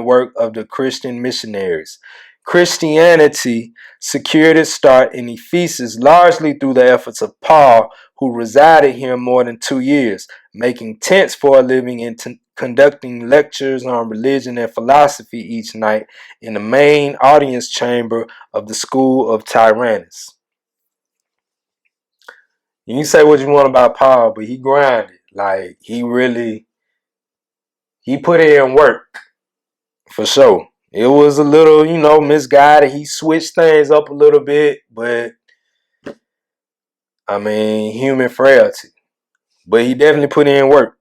work of the Christian missionaries. Christianity secured its start in Ephesus largely through the efforts of Paul, who resided here more than 2 years, making tents for a living and conducting lectures on religion and philosophy each night in the main audience chamber of the school of Tyrannus. You can say what you want about Paul, but he grinded. Like, he put in work, for sure. It was a little, misguided. He switched things up a little bit, but, I mean, human frailty. But he definitely put in work.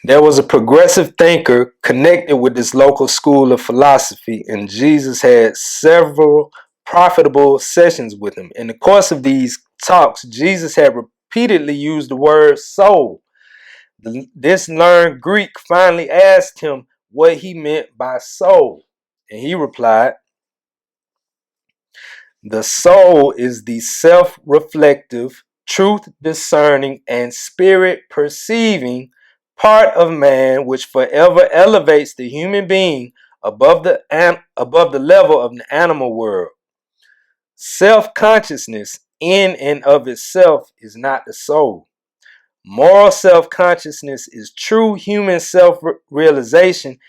There was a progressive thinker connected with this local school of philosophy, and Jesus had several profitable sessions with him. In the course of these talks, Jesus had repeatedly used the word soul. This learned Greek finally asked him what he meant by soul, and he replied, "The soul is the self-reflective, truth-discerning, and spirit-perceiving part of man which forever elevates the human being above the level of the animal world. Self-consciousness in and of itself is not the soul. Moral self-consciousness is true human self-realization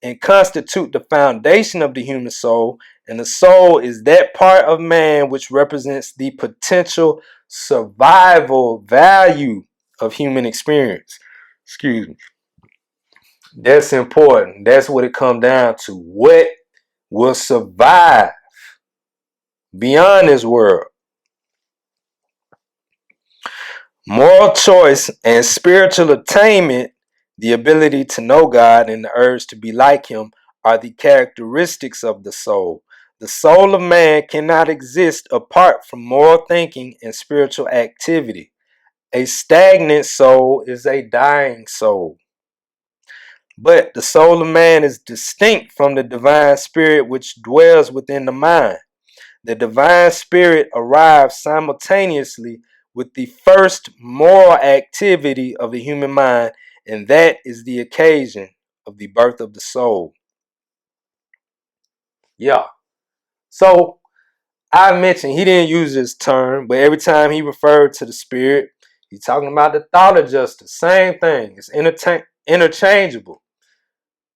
and constitute the foundation of the human soul, and the soul is that part of man which represents the potential survival value of human experience." Excuse me. That's important. That's what it comes down to. What will survive beyond this world? Moral choice and spiritual attainment, the ability to know God and the urge to be like Him, are the characteristics of the soul. The soul of man cannot exist apart from moral thinking and spiritual activity. A stagnant soul is a dying soul. But the soul of man is distinct from the divine spirit which dwells within the mind. The divine spirit arrives simultaneously with the first moral activity of the human mind, and that is the occasion of the birth of the soul. Yeah. So I mentioned he didn't use this term, but every time he referred to the spirit, he's talking about the thought adjuster. Same thing. It's interchangeable.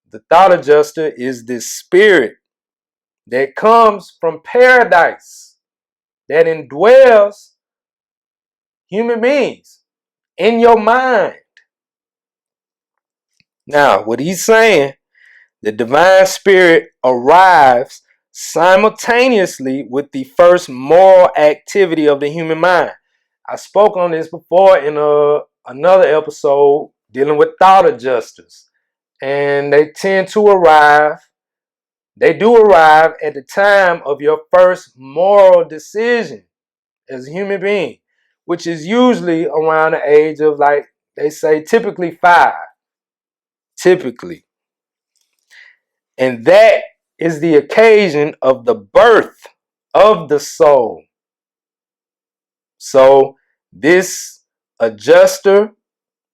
The thought adjuster is this spirit that comes from paradise, that indwells human beings in your mind. Now, what he's saying, the divine spirit arrives simultaneously with the first moral activity of the human mind. I spoke on this before in another episode dealing with thought adjusters. And they do arrive at the time of your first moral decision as a human being, which is usually around the age of, like they say, typically 5. Typically. And that is the occasion of the birth of the soul. So this adjuster,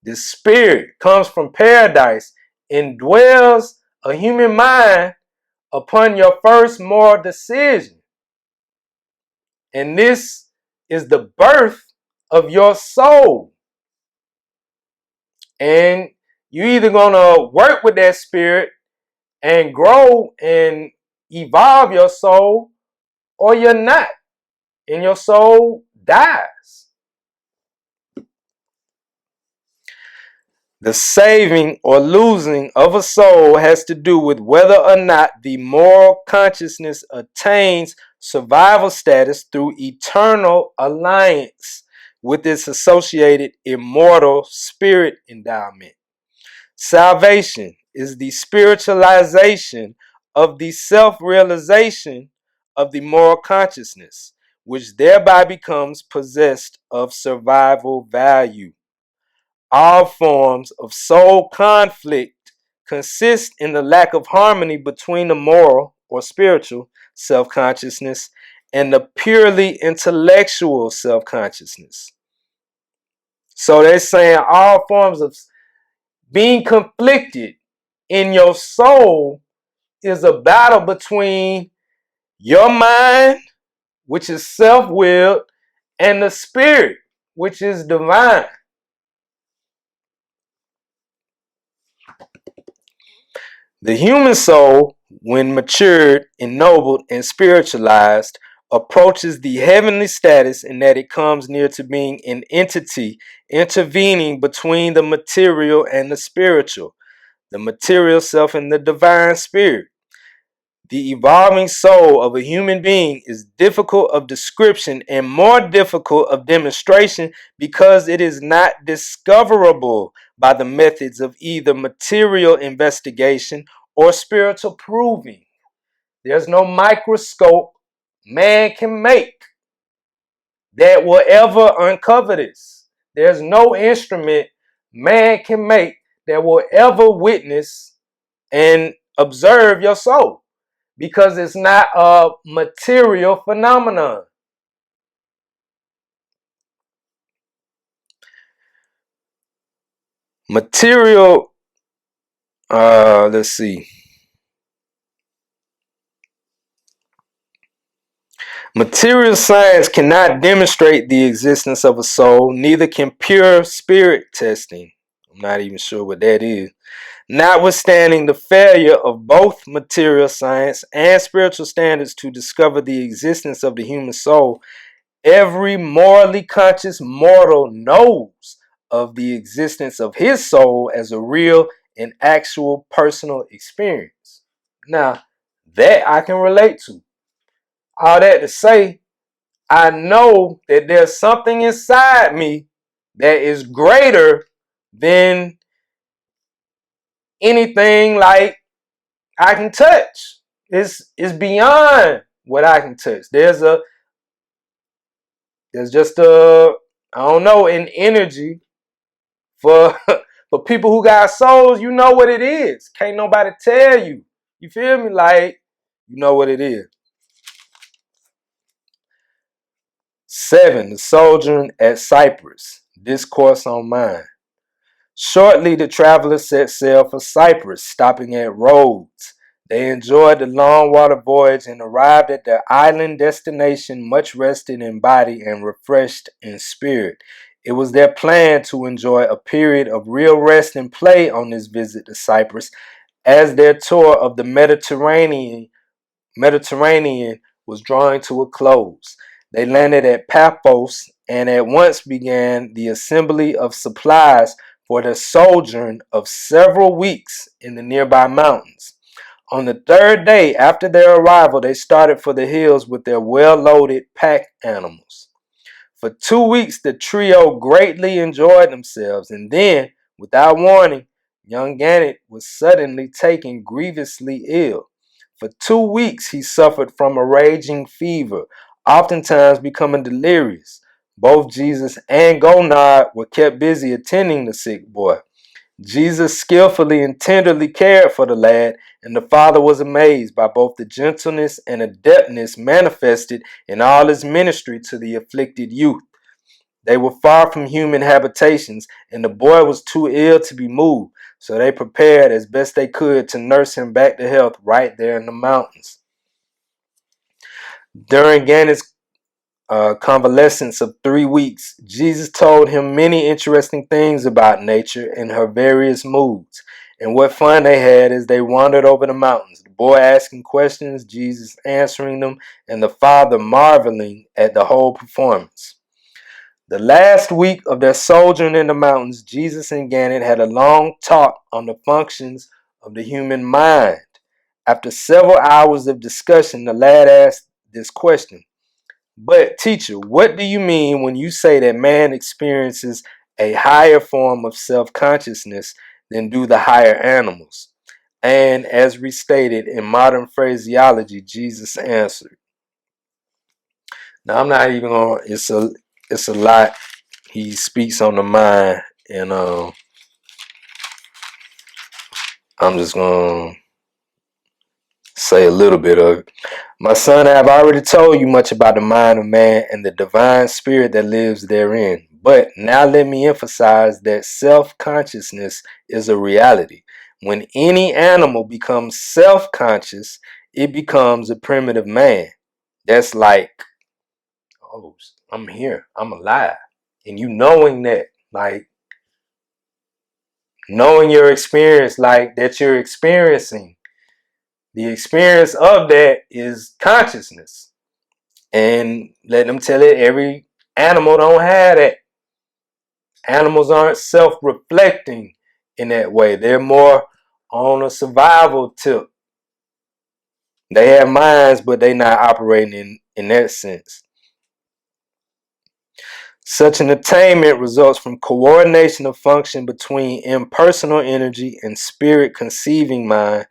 this spirit comes from paradise and dwells a human mind upon your first moral decision. And this is the birth of your soul. And you either gonna work with that spirit and grow and evolve your soul, or you're not, and your soul dies. The saving or losing of a soul has to do with whether or not the moral consciousness attains survival status through eternal alliance with its associated immortal spirit endowment. Salvation is the spiritualization of the self-realization of the moral consciousness, which thereby becomes possessed of survival value. All forms of soul conflict consist in the lack of harmony between the moral or spiritual self-consciousness and the purely intellectual self-consciousness. So they're saying all forms of being conflicted in your soul is a battle between your mind, which is self-willed, and the spirit, which is divine. The human soul, when matured, ennobled, and spiritualized, approaches the heavenly status in that it comes near to being an entity intervening between the material and the spiritual, the material self and the divine spirit. The evolving soul of a human being is difficult of description and more difficult of demonstration because it is not discoverable by the methods of either material investigation or spiritual proving. There's no microscope man can make that will ever uncover this. There's no instrument man can make that will ever witness and observe your soul, because it's not a material phenomenon. Material, let's see. Material science cannot demonstrate the existence of a soul, neither can pure spirit testing. I'm not even sure what that is. Notwithstanding the failure of both material science and spiritual standards to discover the existence of the human soul, every morally conscious mortal knows of the existence of his soul as a real and actual personal experience. Now, that I can relate to. All that to say, I know that there's something inside me that is greater than anything like I can touch. It's beyond what I can touch. There's just I don't know, an energy for for people who got souls. You know what it is. Can't nobody tell you. You feel me? Like, you know what it is. 7. The Sojourn at Cyprus. Discourse on Mind. Shortly, the travelers set sail for Cyprus, stopping at Rhodes. They enjoyed the long water voyage and arrived at their island destination much rested in body and refreshed in spirit. It was their plan to enjoy a period of real rest and play on this visit to Cyprus, as their tour of the Mediterranean was drawing to a close. They landed at Paphos and at once began the assembly of supplies for their sojourn of several weeks in the nearby mountains. On the third day after their arrival, they started for the hills with their well-loaded pack animals. For 2 weeks, the trio greatly enjoyed themselves, and then, without warning, young Gannett was suddenly taken grievously ill. For 2 weeks, he suffered from a raging fever, oftentimes becoming delirious. Both Jesus and Gonard were kept busy attending the sick boy. Jesus skillfully and tenderly cared for the lad, and the father was amazed by both the gentleness and adeptness manifested in all his ministry to the afflicted youth. They were far from human habitations, and the boy was too ill to be moved, so they prepared as best they could to nurse him back to health right there in the mountains. During Gannett's convalescence of 3 weeks, Jesus told him many interesting things about nature and her various moods, and what fun they had as they wandered over the mountains. The boy asking questions, Jesus answering them, and the father marveling at the whole performance. The last week of their sojourn in the mountains, Jesus and Gannon had a long talk on the functions of the human mind. After several hours of discussion, the lad asked this question: "But, teacher, what do you mean when you say that man experiences a higher form of self-consciousness than do the higher animals?" And as restated in modern phraseology, Jesus answered. Now, I'm not even going to, it's a lot. He speaks on the mind, and I'm just going to say a little bit of it. "My son, I have already told you much about the mind of man and the divine spirit that lives therein. But now let me emphasize that self-consciousness is a reality. When any animal becomes self-conscious, it becomes a primitive man. That's like, oh, I'm here, I'm alive. And you knowing that, like, knowing your experience, like that you're experiencing. The experience of that is consciousness. And let them tell it, every animal don't have that. Animals aren't self-reflecting in that way. They're more on a survival tip. They have minds, but they're not operating in that sense. Such an attainment results from coordination of function between impersonal energy and spirit conceiving mind,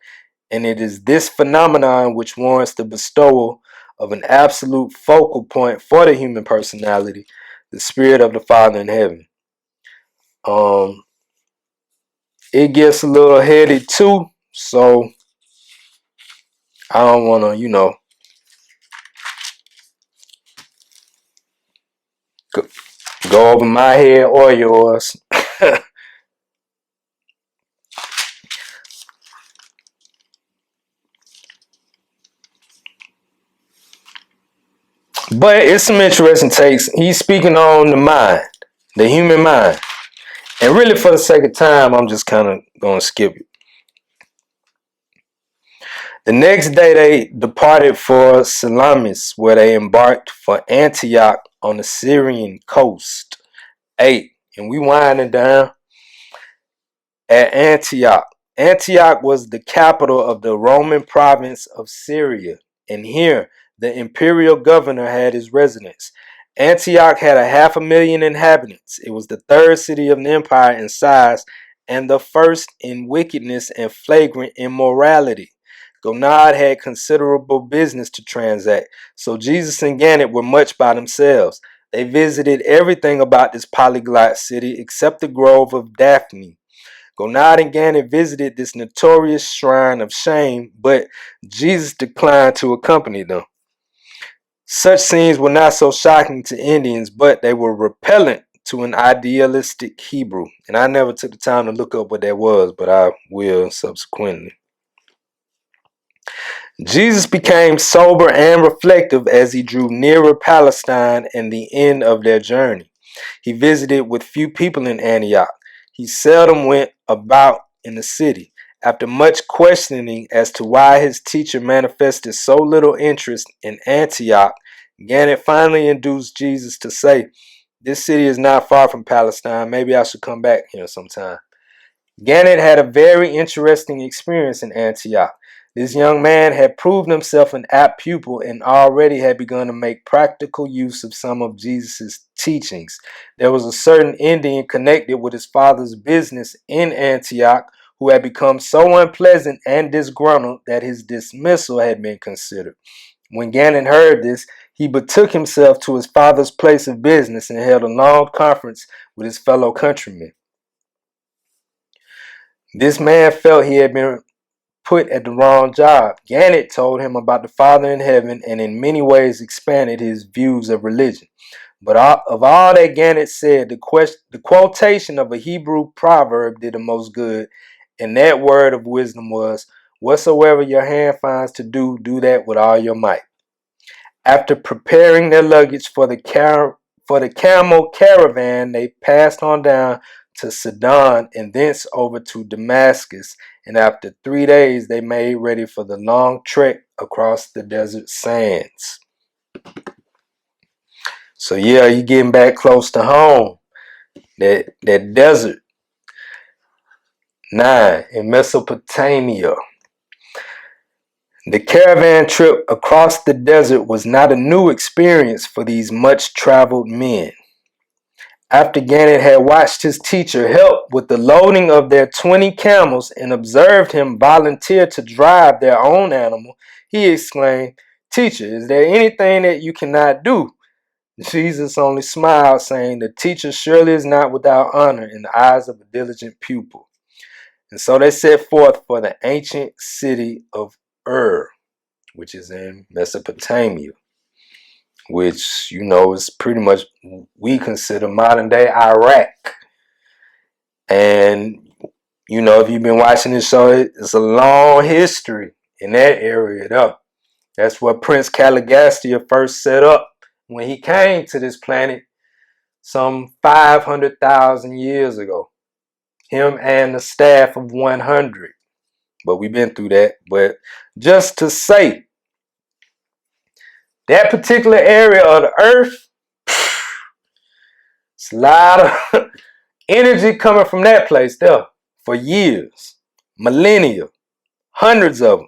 and it is this phenomenon which warrants the bestowal of an absolute focal point for the human personality, the spirit of the Father in heaven." It gets a little heady too, so I don't want to, go over my head or yours. But it's some interesting takes. He's speaking on the mind, the human mind. And really, for the sake of time, I'm just kind of going to skip it. The next day, they departed for Salamis, where they embarked for Antioch on the Syrian coast. 8. And we winding down at Antioch. Antioch was the capital of the Roman province of Syria, and here the imperial governor had his residence. Antioch had 500,000 inhabitants. It was the third city of the empire in size and the first in wickedness and flagrant immorality. Gonad had considerable business to transact, so Jesus and Gannet were much by themselves. They visited everything about this polyglot city except the grove of Daphne. Gonad and Gannet visited this notorious shrine of shame, but Jesus declined to accompany them. Such scenes were not so shocking to Indians, but they were repellent to an idealistic Hebrew. And I never took the time to look up what that was, but I will subsequently. Jesus became sober and reflective as he drew nearer Palestine and the end of their journey. He visited with few people in Antioch. He seldom went about in the city. After much questioning as to why his teacher manifested so little interest in Antioch, Gannet finally induced Jesus to say, "This city is not far from Palestine. Maybe I should come back here sometime." Gannet had a very interesting experience in Antioch. This young man had proved himself an apt pupil and already had begun to make practical use of some of Jesus' teachings. There was a certain Indian connected with his father's business in Antioch who had become so unpleasant and disgruntled that his dismissal had been considered. When Gannon heard this, he betook himself to his father's place of business and held a long conference with his fellow countrymen. This man felt he had been put at the wrong job. Gannet told him about the Father in heaven and in many ways expanded his views of religion. But of all that Gannet said, the quotation of a Hebrew proverb did the most good, and that word of wisdom was, "Whatsoever your hand finds to do, do that with all your might." After preparing their luggage for the camel caravan, they passed on down to Sidon and thence over to Damascus. And after 3 days, they made ready for the long trek across the desert sands. So yeah, you're getting back close to home. That desert. 9, in Mesopotamia. The caravan trip across the desert was not a new experience for these much-traveled men. After Gannett had watched his teacher help with the loading of their 20 camels and observed him volunteer to drive their own animal, he exclaimed, "Teacher, is there anything that you cannot do?" Jesus only smiled, saying, "The teacher surely is not without honor in the eyes of a diligent pupil." And so they set forth for the ancient city of Ur, which is in Mesopotamia, which, is pretty much we consider modern day Iraq. And, if you've been watching this show, it's a long history in that area though. That's what Prince Caligasta first set up when he came to this planet some 500,000 years ago. Him and the staff of 100. But we've been through that. But just to say, that particular area of the earth, it's a lot of energy coming from that place there for years, millennia, hundreds of them.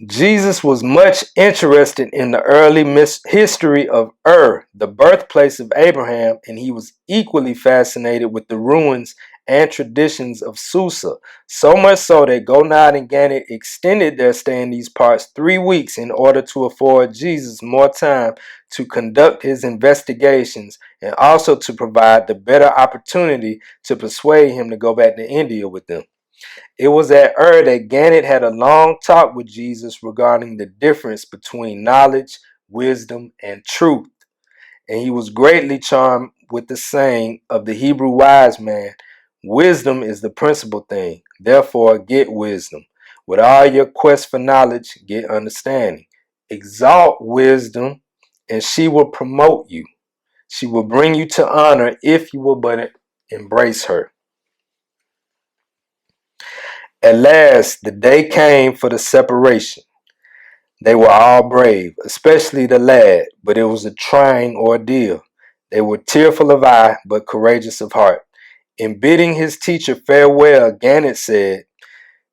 Jesus was much interested in the early history of Ur, the birthplace of Abraham, and he was equally fascinated with the ruins and traditions of Susa, so much so that Gonad and Gannett extended their stay in these parts 3 weeks in order to afford Jesus more time to conduct his investigations and also to provide the better opportunity to persuade him to go back to India with them. It was at Ur that Gannett had a long talk with Jesus regarding the difference between knowledge, wisdom, and truth. And he was greatly charmed with the saying of the Hebrew wise man, "Wisdom is the principal thing. Therefore, get wisdom. With all your quest for knowledge, get understanding. Exalt wisdom, and she will promote you. She will bring you to honor if you will but embrace her." At last, the day came for the separation. They were all brave, especially the lad, but it was a trying ordeal. They were tearful of eye, but courageous of heart. In bidding his teacher farewell, Gannett said,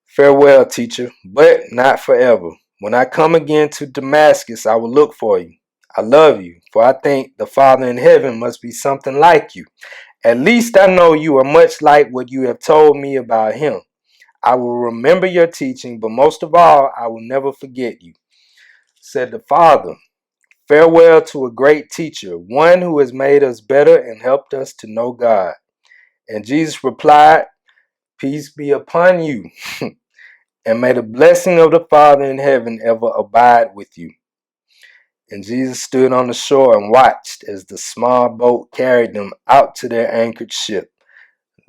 "Farewell, teacher, but not forever. When I come again to Damascus, I will look for you. I love you, for I think the Father in heaven must be something like you. At least I know you are much like what you have told me about him. I will remember your teaching, but most of all, I will never forget you." Said the Father, "Farewell to a great teacher, one who has made us better and helped us to know God." And Jesus replied, "Peace be upon you, and may the blessing of the Father in heaven ever abide with you." And Jesus stood on the shore and watched as the small boat carried them out to their anchored ship.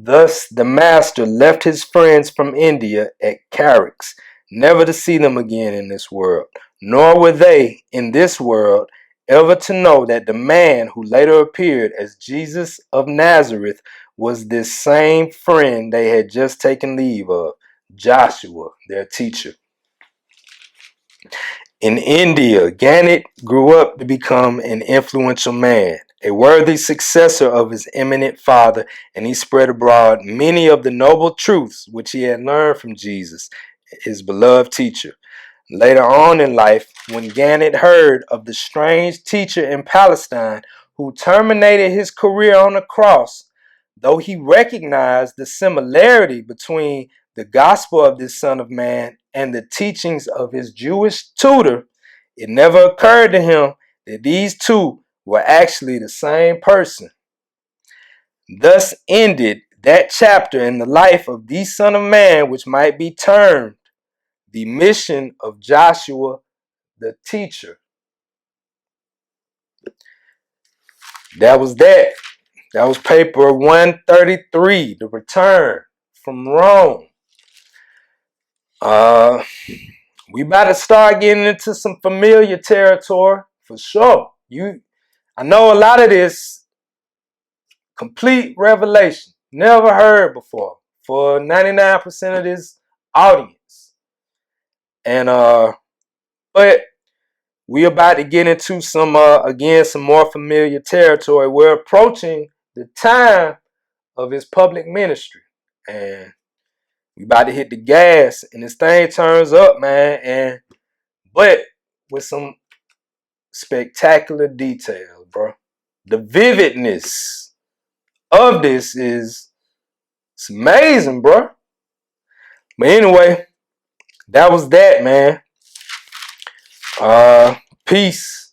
Thus the master left his friends from India at Carix, never to see them again in this world, nor were they in this world ever to know that the man who later appeared as Jesus of Nazareth was this same friend they had just taken leave of, Joshua, their teacher. In India, Gannett grew up to become an influential man, a worthy successor of his eminent father, and he spread abroad many of the noble truths which he had learned from Jesus, his beloved teacher. Later on in life, when Gannett heard of the strange teacher in Palestine who terminated his career on the cross, though he recognized the similarity between the gospel of this Son of Man and the teachings of his Jewish tutor, it never occurred to him that these two were actually the same person. Thus ended that chapter in the life of the Son of Man, which might be termed the mission of Joshua the teacher. That was that. That was paper 133, The Return from Rome. we about to start getting into some familiar territory for sure. I know a lot of this complete revelation, never heard before for 99% of this audience. And but we about to get into some some more familiar territory. We're approaching the time of his public ministry, and we about to hit the gas, and this thing turns up, man. But with some spectacular details, bro. The vividness of this it's amazing, bro. But anyway, that was that, man. Peace.